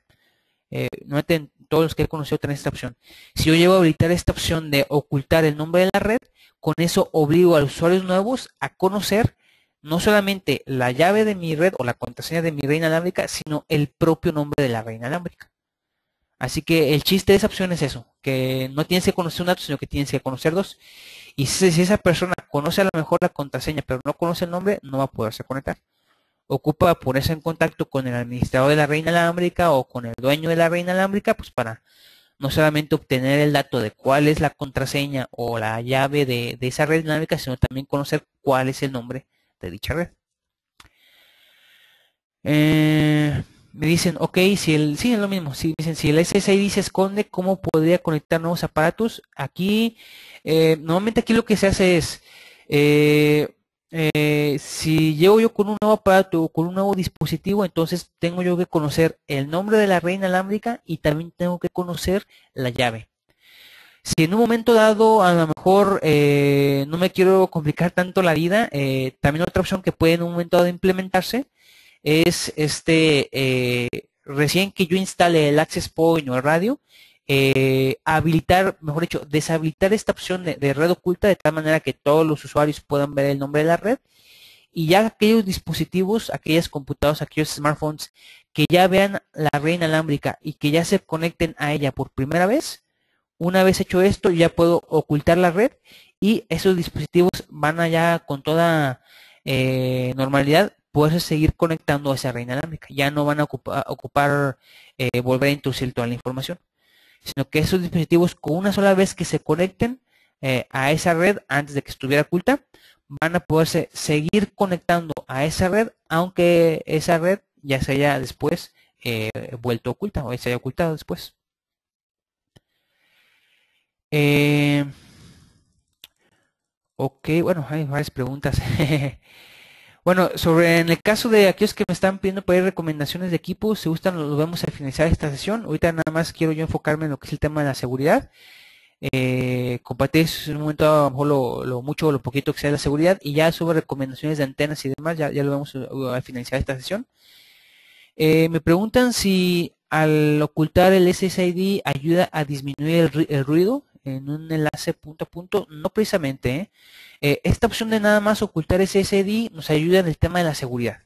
normalmente todos los que he conocido tienen esta opción. Si yo llego a habilitar esta opción de ocultar el nombre de la red, con eso obligo a los usuarios nuevos a conocer no solamente la llave de mi red o la contraseña de mi red inalámbrica, sino el propio nombre de la red inalámbrica. Así que el chiste de esa opción es eso, que no tienes que conocer un dato, sino que tienes que conocer dos. Y si esa persona conoce a lo mejor la contraseña, pero no conoce el nombre, no va a poderse conectar. Ocupa ponerse en contacto con el administrador de la red inalámbrica o con el dueño de la red inalámbrica, pues para no solamente obtener el dato de cuál es la contraseña o la llave de esa red inalámbrica, sino también conocer cuál es el nombre de dicha red. Me dicen, ok, sí, es lo mismo. Si dicen, si el SSID se esconde, ¿cómo podría conectar nuevos aparatos? Aquí, normalmente aquí lo que se hace es, si llego yo con un nuevo aparato o con un nuevo dispositivo, entonces tengo yo que conocer el nombre de la red inalámbrica y también tengo que conocer la llave. Si en un momento dado a lo mejor no me quiero complicar tanto la vida, también otra opción que puede en un momento dado implementarse es recién que yo instale el access point o el radio, habilitar, mejor dicho, deshabilitar esta opción de red oculta de tal manera que todos los usuarios puedan ver el nombre de la red y ya aquellos dispositivos, aquellas computadoras, aquellos smartphones que ya vean la red inalámbrica y que ya se conecten a ella por primera vez, una vez hecho esto ya puedo ocultar la red y esos dispositivos van allá con toda normalidad poderse seguir conectando a esa red inalámbrica. Ya no van a ocupar volver a introducir toda la información, sino que esos dispositivos con una sola vez que se conecten a esa red antes de que estuviera oculta, van a poderse seguir conectando a esa red, aunque esa red ya se haya después vuelto oculta o se haya ocultado después. Ok, bueno, hay varias preguntas. Bueno, en el caso de aquellos que me están pidiendo para recomendaciones de equipos, si gustan lo vemos al finalizar esta sesión. Ahorita nada más quiero yo enfocarme en lo que es el tema de la seguridad. compartir en un momento a lo mejor lo mucho o lo poquito que sea de la seguridad, y ya sobre recomendaciones de antenas y demás, ya lo vamos a finalizar esta sesión. Me preguntan si al ocultar el SSID ayuda a disminuir el ruido en un enlace punto a punto. No precisamente, ¿eh? Esta opción de nada más ocultar SSID nos ayuda en el tema de la seguridad.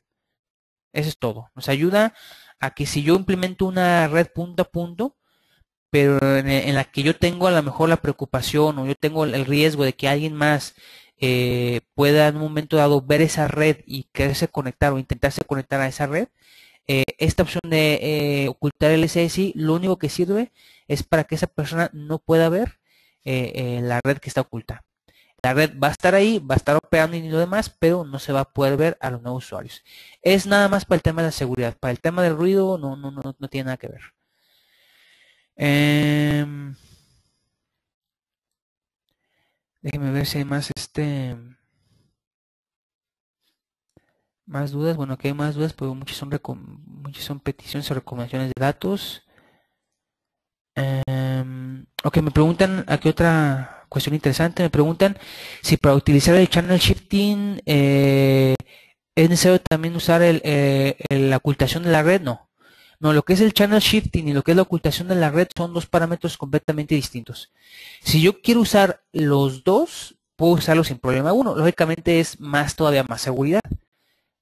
Eso es todo. Nos ayuda a que si yo implemento una red punto a punto, pero en la que yo tengo a lo mejor la preocupación o yo tengo el riesgo de que alguien más pueda en un momento dado ver esa red y quererse conectar o intentarse conectar a esa red, esta opción de ocultar el SSI lo único que sirve es para que esa persona no pueda ver la red que está oculta. La red va a estar ahí, va a estar operando y lo demás, pero no se va a poder ver a los nuevos usuarios. Es nada más para el tema de la seguridad. Para el tema del ruido no tiene nada que ver. Déjenme ver si hay más más dudas. Bueno, aquí hay más dudas, pero muchas son peticiones o recomendaciones de datos. Ok, me preguntan, aquí otra cuestión interesante, me preguntan si para utilizar el channel shifting es necesario también usar la ocultación de la red. No, lo que es el channel shifting y lo que es la ocultación de la red son dos parámetros completamente distintos. Si yo quiero usar los dos, puedo usarlos sin problema alguno. Lógicamente es todavía más seguridad.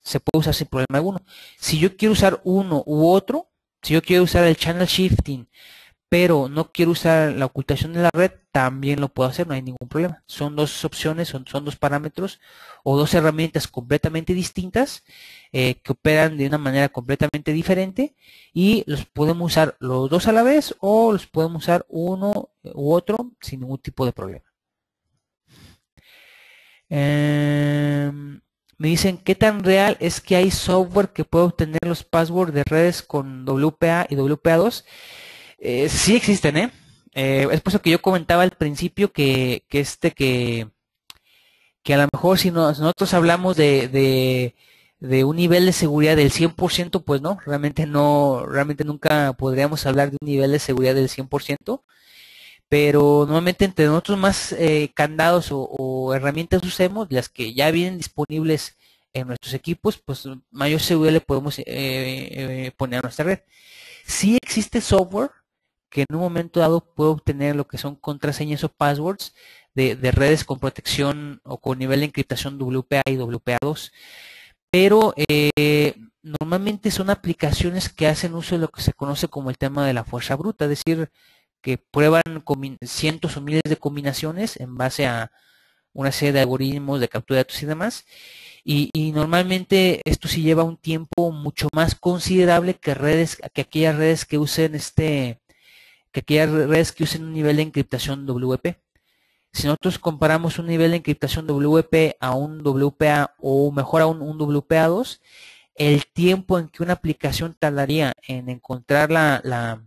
Se puede usar sin problema alguno. Si yo quiero usar uno u otro, si yo quiero usar el channel shifting pero no quiero usar la ocultación de la red, también lo puedo hacer, no hay ningún problema. Son dos opciones, son dos parámetros o dos herramientas completamente distintas que operan de una manera completamente diferente y los podemos usar los dos a la vez o los podemos usar uno u otro sin ningún tipo de problema. Me dicen, ¿qué tan real es que hay software que puede obtener los passwords de redes con WPA y WPA2? Sí existen, ¿eh? Es por eso que yo comentaba al principio que a lo mejor si nosotros hablamos de un nivel de seguridad del 100%, pues realmente nunca podríamos hablar de un nivel de seguridad del 100%, pero normalmente entre nosotros más candados o herramientas usemos, las que ya vienen disponibles en nuestros equipos, pues mayor seguridad le podemos poner a nuestra red. Sí existe software que en un momento dado puede obtener lo que son contraseñas o passwords de redes con protección o con nivel de encriptación WPA y WPA2, pero normalmente son aplicaciones que hacen uso de lo que se conoce como el tema de la fuerza bruta, es decir, que prueban cientos o miles de combinaciones en base a una serie de algoritmos de captura de datos y demás, y normalmente esto sí lleva un tiempo mucho más considerable que aquellas redes que usen un nivel de encriptación WP. Si nosotros comparamos un nivel de encriptación WP a un WPA o mejor a un WPA2, el tiempo en que una aplicación tardaría en encontrar la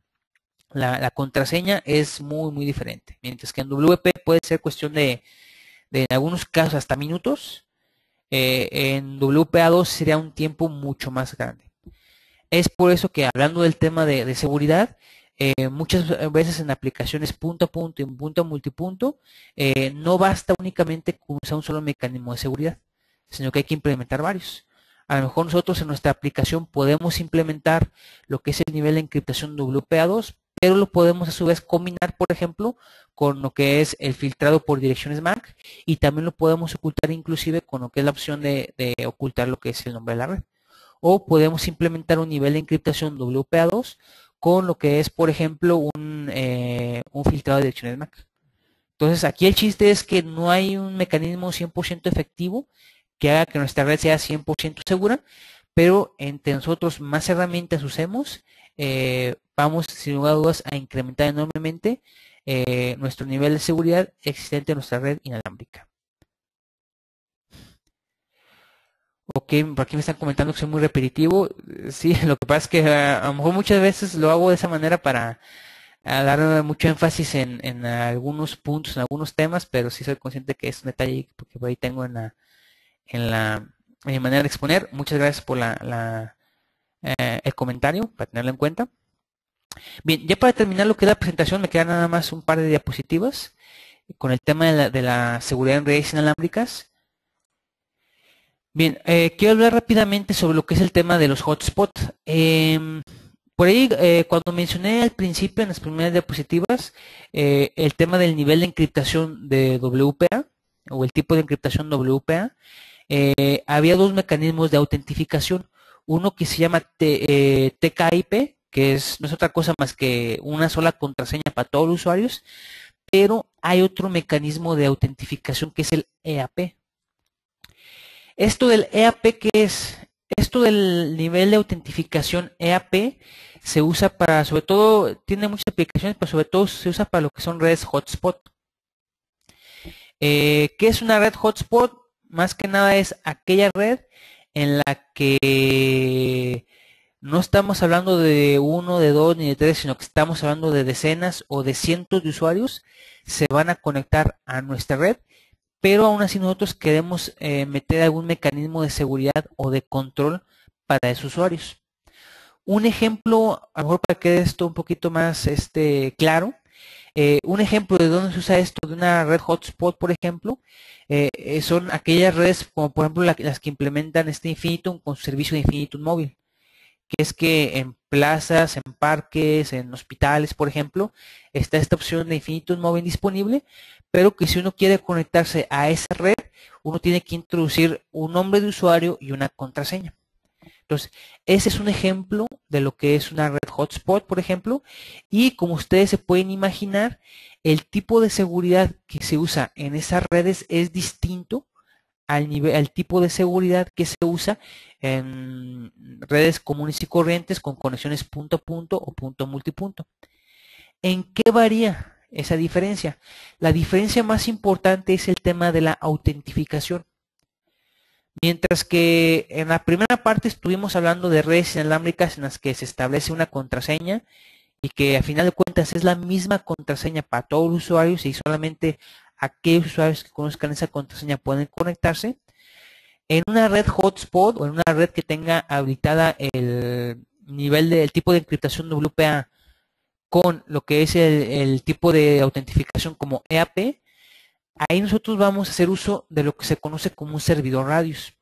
contraseña es muy diferente. Mientras que en WP puede ser cuestión de en algunos casos hasta minutos, en WPA2 sería un tiempo mucho más grande. Es por eso que hablando del tema de seguridad, muchas veces en aplicaciones punto a punto y en punto a multipunto, no basta únicamente con usar un solo mecanismo de seguridad, sino que hay que implementar varios. A lo mejor nosotros en nuestra aplicación podemos implementar lo que es el nivel de encriptación WPA2, pero lo podemos a su vez combinar, por ejemplo, con lo que es el filtrado por direcciones MAC y también lo podemos ocultar inclusive con lo que es la opción de ocultar lo que es el nombre de la red. O podemos implementar un nivel de encriptación WPA2 con lo que es, por ejemplo, un filtrado de direcciones MAC. Entonces, aquí el chiste es que no hay un mecanismo 100% efectivo que haga que nuestra red sea 100% segura, pero entre nosotros más herramientas usemos, vamos sin lugar a dudas a incrementar enormemente nuestro nivel de seguridad existente en nuestra red inalámbrica. Ok, por aquí me están comentando que soy muy repetitivo. Sí, lo que pasa es que a lo mejor muchas veces lo hago de esa manera para dar mucho énfasis en algunos puntos, en algunos temas, pero sí soy consciente que es un detalle porque por ahí tengo en mi manera de exponer. Muchas gracias por el comentario, para tenerlo en cuenta. Bien, ya para terminar lo que es la presentación, me quedan nada más un par de diapositivas con el tema de la seguridad en redes inalámbricas. Bien, quiero hablar rápidamente sobre lo que es el tema de los hotspots. Por ahí, cuando mencioné al principio en las primeras diapositivas el tema del nivel de encriptación de WPA o el tipo de encriptación WPA, había dos mecanismos de autentificación. Uno que se llama TKIP, que no es otra cosa más que una sola contraseña para todos los usuarios, pero hay otro mecanismo de autentificación que es el EAP. Esto del EAP, ¿qué es? Esto del nivel de autentificación EAP se usa para, sobre todo, tiene muchas aplicaciones, pero sobre todo se usa para lo que son redes hotspot. ¿Qué es una red hotspot? Más que nada es aquella red en la que no estamos hablando de uno, de dos, ni de tres, sino que estamos hablando de decenas o de cientos de usuarios se van a conectar a nuestra red, pero aún así nosotros queremos meter algún mecanismo de seguridad o de control para esos usuarios. Un ejemplo, a lo mejor para que quede esto un poquito más claro, un ejemplo de dónde se usa esto, de una red hotspot, por ejemplo, son aquellas redes como por ejemplo las que implementan Infinitum con su servicio de Infinitum móvil, que es que en plazas, en parques, en hospitales, por ejemplo, está esta opción de Infinitum móvil disponible, pero que si uno quiere conectarse a esa red, uno tiene que introducir un nombre de usuario y una contraseña. Entonces, ese es un ejemplo de lo que es una red hotspot, por ejemplo, y como ustedes se pueden imaginar, el tipo de seguridad que se usa en esas redes es distinto al tipo de seguridad que se usa en redes comunes y corrientes con conexiones punto a punto o punto multipunto. ¿En qué varía esa diferencia? La diferencia más importante es el tema de la autentificación. Mientras que en la primera parte estuvimos hablando de redes inalámbricas en las que se establece una contraseña y que a final de cuentas es la misma contraseña para todos los usuarios y solamente aquellos usuarios que conozcan esa contraseña pueden conectarse. En una red hotspot o en una red que tenga habilitada el nivel del tipo de encriptación WPA con lo que es el tipo de autentificación como EAP, ahí nosotros vamos a hacer uso de lo que se conoce como un servidor Radius.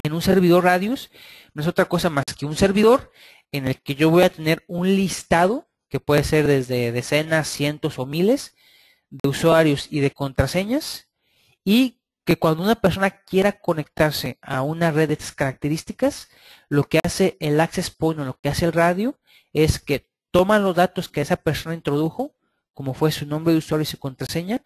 En un servidor Radius no es otra cosa más que un servidor en el que yo voy a tener un listado que puede ser desde decenas, cientos o miles de usuarios y de contraseñas, y que cuando una persona quiera conectarse a una red de estas características, lo que hace el access point o lo que hace el radio es que toma los datos que esa persona introdujo, como fue su nombre de usuario y su contraseña,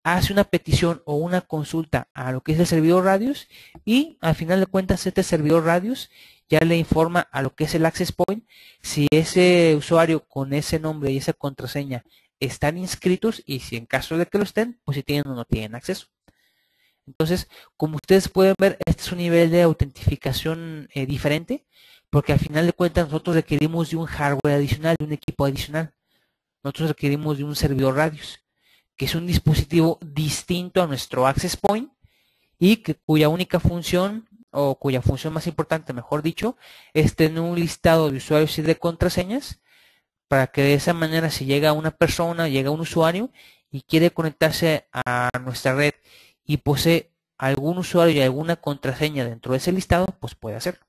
hace una petición o una consulta a lo que es el servidor Radius y al final de cuentas este servidor Radius ya le informa a lo que es el access point si ese usuario con ese nombre y esa contraseña están inscritos y si en caso de que lo estén, pues si tienen o no tienen acceso. Entonces, como ustedes pueden ver, este es un nivel de autentificación diferente, porque al final de cuentas nosotros requerimos de un hardware adicional, de un equipo adicional. Nosotros requerimos de un servidor Radius, que es un dispositivo distinto a nuestro access point y cuya única función, o cuya función más importante, mejor dicho, es tener un listado de usuarios y de contraseñas, para que de esa manera si llega una persona, llega un usuario y quiere conectarse a nuestra red y posee algún usuario y alguna contraseña dentro de ese listado, pues puede hacerlo.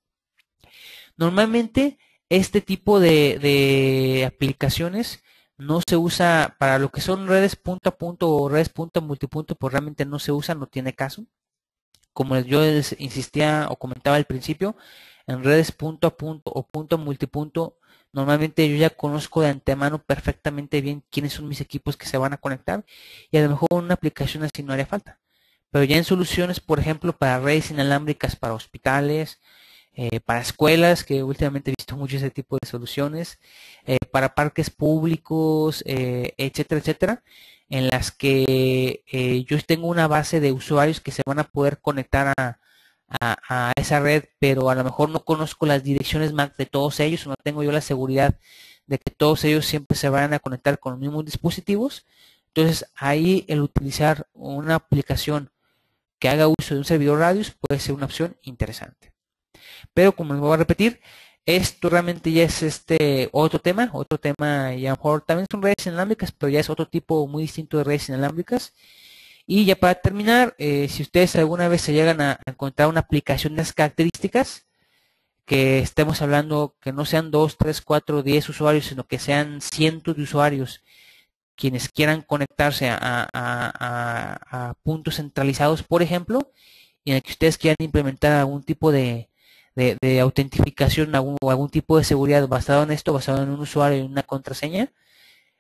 Normalmente este tipo de aplicaciones no se usa para lo que son redes punto a punto o redes punto a multipunto, pues realmente no se usa, no tiene caso. Como yo les insistía o comentaba al principio, en redes punto a punto o punto a multipunto, normalmente yo ya conozco de antemano perfectamente bien quiénes son mis equipos que se van a conectar y a lo mejor una aplicación así no haría falta. Pero ya en soluciones, por ejemplo, para redes inalámbricas para hospitales, para escuelas, que últimamente he visto mucho ese tipo de soluciones, para parques públicos, etcétera, etcétera, en las que yo tengo una base de usuarios que se van a poder conectar a esa red, pero a lo mejor no conozco las direcciones MAC de todos ellos, o no tengo yo la seguridad de que todos ellos siempre se van a conectar con los mismos dispositivos. Entonces ahí el utilizar una aplicación que haga uso de un servidor Radius puede ser una opción interesante. Pero como les voy a repetir, Esto realmente ya es otro tema, y a lo mejor también son redes inalámbricas, pero ya es otro tipo muy distinto de redes inalámbricas. Y ya para terminar, si ustedes alguna vez se llegan a encontrar una aplicación de esas características, que estemos hablando que no sean 2, 3, 4, 10 usuarios, sino que sean cientos de usuarios quienes quieran conectarse a puntos centralizados, por ejemplo, y en el que ustedes quieran implementar algún tipo de autentificación o algún tipo de seguridad basado en esto, basado en un usuario y una contraseña.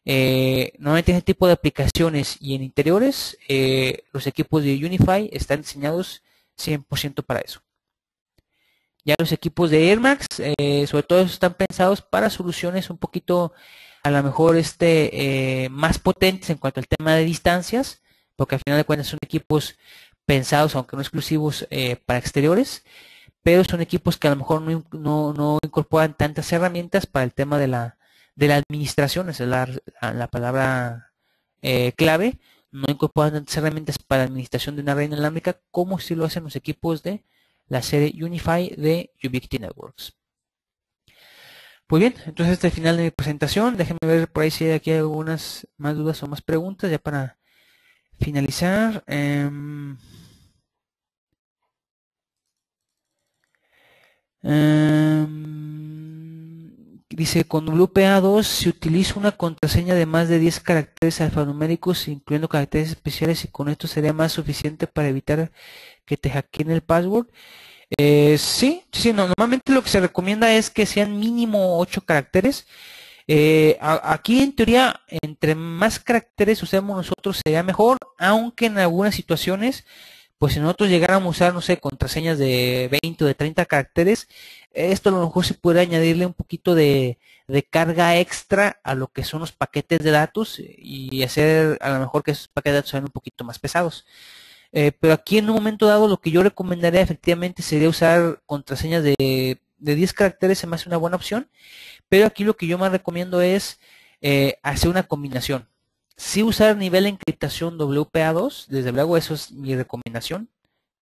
Normalmente en este tipo de aplicaciones y en interiores, los equipos de Unify están diseñados 100% para eso. Ya los equipos de Air Max, sobre todo están pensados para soluciones un poquito, a lo mejor más potentes en cuanto al tema de distancias, porque al final de cuentas son equipos pensados, aunque no exclusivos, para exteriores, pero son equipos que a lo mejor no incorporan tantas herramientas para el tema de la administración, esa es la palabra clave. No incorporan tantas herramientas para la administración de una red inalámbrica como si lo hacen los equipos de la serie Unify de Ubiquiti Networks. Muy bien, entonces este es el final de mi presentación. Déjenme ver por ahí si hay aquí algunas más dudas o más preguntas ya para finalizar. Dice, con WPA2 se utiliza una contraseña de más de 10 caracteres alfanuméricos, incluyendo caracteres especiales, y con esto sería más suficiente para evitar que te hackeen el password. Sí, normalmente lo que se recomienda es que sean mínimo 8 caracteres. Aquí en teoría, entre más caracteres usemos nosotros sería mejor, aunque en algunas situaciones, pues si nosotros llegáramos a usar, no sé, contraseñas de 20 o de 30 caracteres, esto a lo mejor se puede añadirle un poquito de carga extra a lo que son los paquetes de datos y hacer a lo mejor que esos paquetes de datos sean un poquito más pesados. Pero aquí en un momento dado lo que yo recomendaría efectivamente sería usar contraseñas de 10 caracteres, se me hace una buena opción, pero aquí lo que yo más recomiendo es hacer una combinación. Sí usar nivel de encriptación WPA2, desde luego eso es mi recomendación,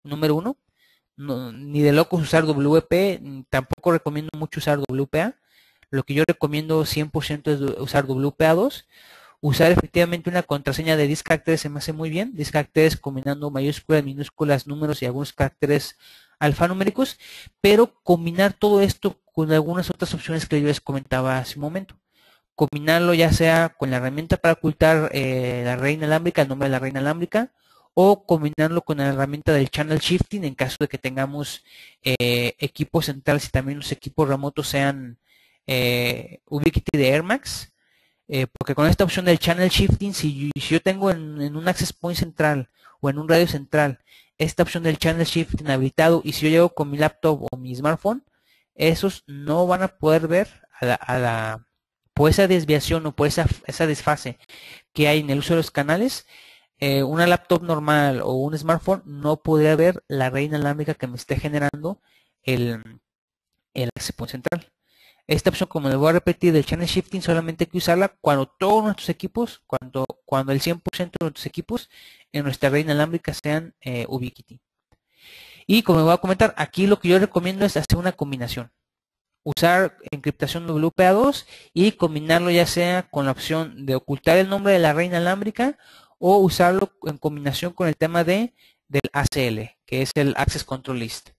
número uno. No, ni de locos usar WP, tampoco recomiendo mucho usar WPA. Lo que yo recomiendo 100% es usar WPA2. Usar efectivamente una contraseña de 10 caracteres se me hace muy bien, 10 caracteres combinando mayúsculas, minúsculas, números y algunos caracteres alfanuméricos, pero combinar todo esto con algunas otras opciones que yo les comentaba hace un momento. Combinarlo ya sea con la herramienta para ocultar la red inalámbrica, el nombre de la red inalámbrica, o combinarlo con la herramienta del channel shifting en caso de que tengamos equipos centrales y también los equipos remotos sean Ubiquiti de Air Max. Porque con esta opción del channel shifting, si yo tengo en un access point central o en un radio central esta opción del channel shifting habilitado, y si yo llego con mi laptop o mi smartphone, esos no van a poder ver por esa desviación o por esa desfase que hay en el uso de los canales. Una laptop normal o un smartphone no podría ver la red inalámbrica que me esté generando el access point central. Esta opción, como les voy a repetir, del channel shifting solamente hay que usarla cuando todos nuestros equipos, cuando el 100% de nuestros equipos en nuestra red inalámbrica sean Ubiquiti. Y como les voy a comentar, aquí lo que yo recomiendo es hacer una combinación. Usar encriptación WPA2 y combinarlo ya sea con la opción de ocultar el nombre de la red inalámbrica o usarlo en combinación con el tema del ACL, que es el Access Control List.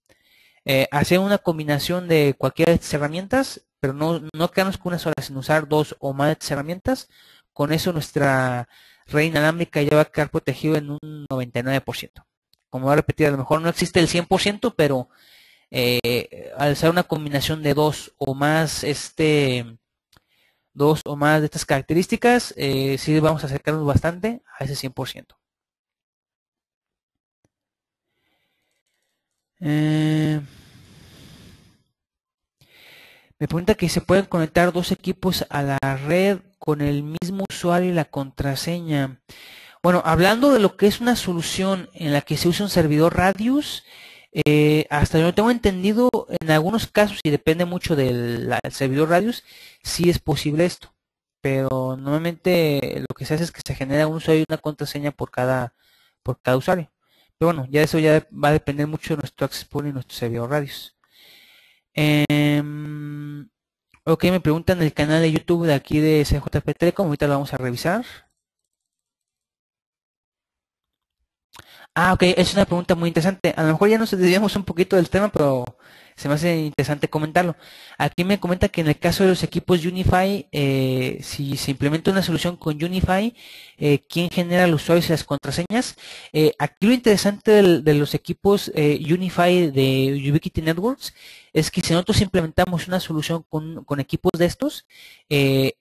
Hacer una combinación de cualquiera de estas herramientas, pero no quedarnos con una sola, sino usar dos o más de estas herramientas. Con eso nuestra red inalámbrica ya va a quedar protegido en un 99%. Como voy a repetir, a lo mejor no existe el 100%, pero al usar una combinación de dos o más de estas características, sí vamos a acercarnos bastante a ese 100%. Me pregunta que se pueden conectar dos equipos a la red con el mismo usuario y la contraseña. Bueno, hablando de lo que es una solución en la que se usa un servidor Radius, hasta yo tengo entendido, en algunos casos, y depende mucho del servidor Radius, sí es posible esto. Pero normalmente lo que se hace es que se genera un usuario y una contraseña por cada usuario. Pero bueno, ya eso ya va a depender mucho de nuestro access point y nuestro servidor Radius. Ok, me preguntan el canal de YouTube de aquí de CJP Telecom, ahorita lo vamos a revisar. Ah, ok, es una pregunta muy interesante. A lo mejor ya nos desviamos un poquito del tema, pero se me hace interesante comentarlo. Aquí me comenta que en el caso de los equipos Unify, si se implementa una solución con Unify, ¿quién genera los usuarios y las contraseñas? Aquí lo interesante de los equipos Unify de Ubiquiti Networks es que si nosotros implementamos una solución con equipos de eh,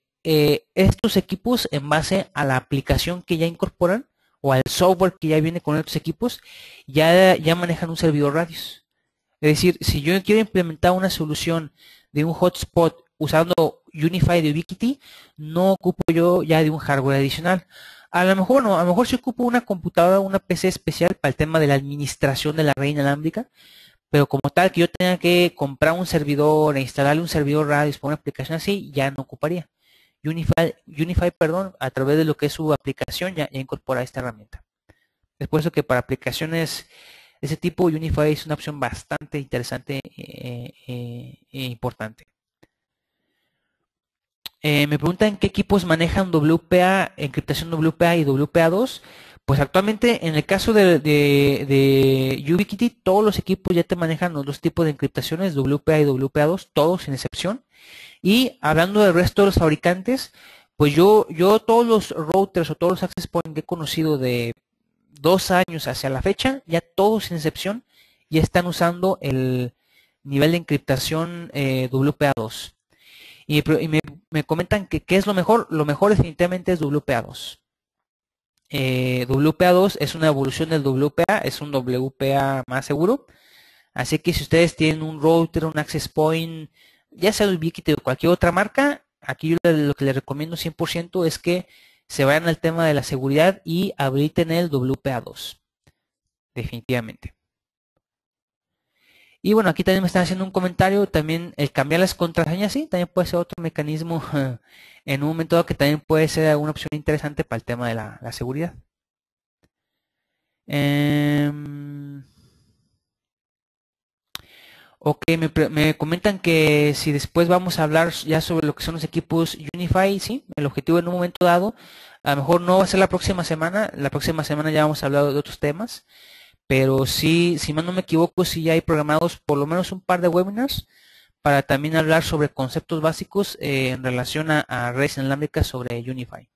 estos equipos en base a la aplicación que ya incorporan, o al software que ya viene con estos equipos, ya manejan un servidor radios. Es decir, si yo quiero implementar una solución de un hotspot usando Unify de Ubiquiti, no ocupo yo ya de un hardware adicional. A lo mejor no, a lo mejor sí ocupo una computadora, una PC especial para el tema de la administración de la red inalámbrica, pero como tal que yo tenga que comprar un servidor e instalarle un servidor radios por una aplicación así, ya no ocuparía. Unify, perdón, a través de lo que es su aplicación ya incorpora esta herramienta. Es por eso que para aplicaciones de ese tipo Unify es una opción bastante interesante e importante. Me preguntan qué equipos manejan WPA, encriptación WPA y WPA2. Pues actualmente en el caso de Ubiquiti, todos los equipos ya te manejan los dos tipos de encriptaciones, WPA y WPA2, todos sin excepción. Y hablando del resto de los fabricantes, pues yo todos los routers o todos los access points que he conocido de 2 años hacia la fecha, ya todos sin excepción, ya están usando el nivel de encriptación WPA2. Me comentan que ¿qué es lo mejor definitivamente es WPA2. WPA2 es una evolución del WPA, es un WPA más seguro. Así que si ustedes tienen un router, un access point, ya sea de Ubiquiti o cualquier otra marca, aquí yo lo que les recomiendo 100% es que se vayan al tema de la seguridad y habiliten el WPA2. Definitivamente. Y bueno, aquí también me están haciendo un comentario, también el cambiar las contraseñas, sí, también puede ser otro mecanismo en un momento dado que también puede ser una opción interesante para el tema de la seguridad. Ok, me comentan que si después vamos a hablar ya sobre lo que son los equipos Unify, sí, el objetivo en un momento dado, a lo mejor no va a ser la próxima semana ya vamos a hablar de otros temas, pero sí, si mal no me equivoco, sí ya hay programados por lo menos un par de webinars para también hablar sobre conceptos básicos en relación a redes inalámbricas sobre Unify.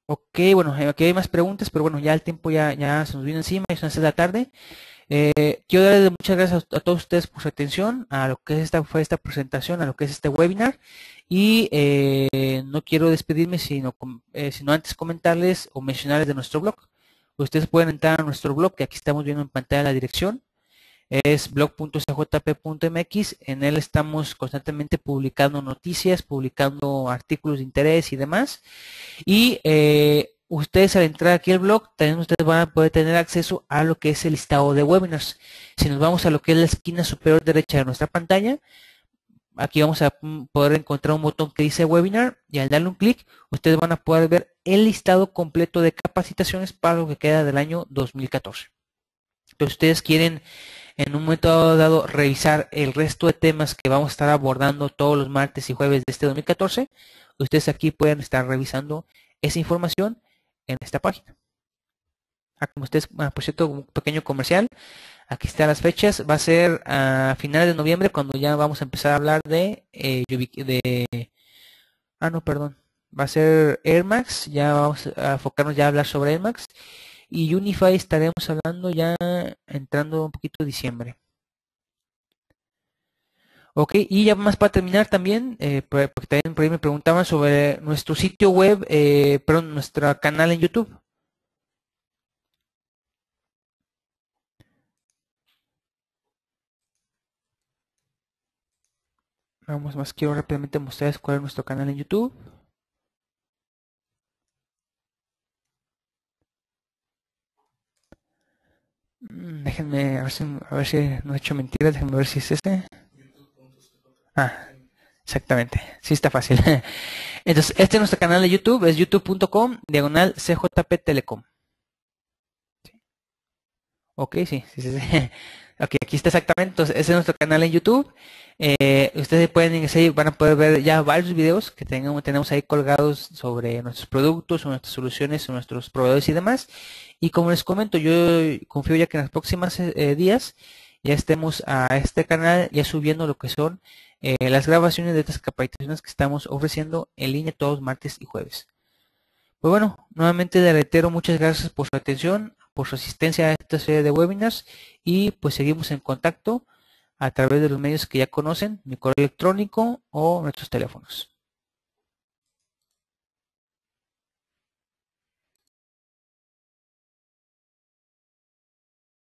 Ok, bueno, aquí hay más preguntas, pero bueno, ya el tiempo ya se nos viene encima y son las 6 de la tarde. Quiero darles muchas gracias a todos ustedes por su atención a lo que fue esta presentación, a lo que es este webinar. Y no quiero despedirme sino antes comentarles o mencionarles de nuestro blog. Ustedes pueden entrar a nuestro blog, que aquí estamos viendo en pantalla la dirección. Es blog.cjp.mx. En él estamos constantemente publicando noticias, publicando artículos de interés y demás. Y ustedes al entrar aquí al blog, también ustedes van a poder tener acceso a lo que es el listado de webinars. Si nos vamos a lo que es la esquina superior derecha de nuestra pantalla, aquí vamos a poder encontrar un botón que dice webinar y al darle un clic, ustedes van a poder ver el listado completo de capacitaciones para lo que queda del año 2014. Entonces, ustedes quieren en un momento dado revisar el resto de temas que vamos a estar abordando todos los martes y jueves de este 2014, ustedes aquí pueden estar revisando esa información en esta página. Como ustedes, por cierto, un pequeño comercial, aquí están las fechas, va a ser a finales de noviembre cuando ya vamos a empezar a hablar no, perdón, va a ser Air Max, ya vamos a enfocarnos ya a hablar sobre Air Max, y Unify estaremos hablando ya entrando un poquito de diciembre. Ok, y ya más para terminar también, porque también por ahí me preguntaban sobre nuestro sitio web, perdón, nuestro canal en YouTube. Vamos más, quiero rápidamente mostrarles cuál es nuestro canal en YouTube. Déjenme a ver si no he hecho mentiras, déjenme ver si es este. Ah, exactamente, sí está fácil. Entonces, este es nuestro canal de YouTube, es youtube.com/CJP Telecom. Ok, sí, sí, sí, sí. Ok, aquí está exactamente. Entonces, ese es nuestro canal en YouTube. Ustedes pueden ingresar y van a poder ver ya varios videos que tenemos ahí colgados sobre nuestros productos, sobre nuestras soluciones, sobre nuestros proveedores y demás. Y como les comento, yo confío ya que en los próximos días ya estemos a este canal ya subiendo lo que son las grabaciones de estas capacitaciones que estamos ofreciendo en línea todos martes y jueves. Pues bueno, nuevamente le reitero muchas gracias por su atención, por su asistencia a esta serie de webinars y pues seguimos en contacto a través de los medios que ya conocen, mi correo electrónico o nuestros teléfonos.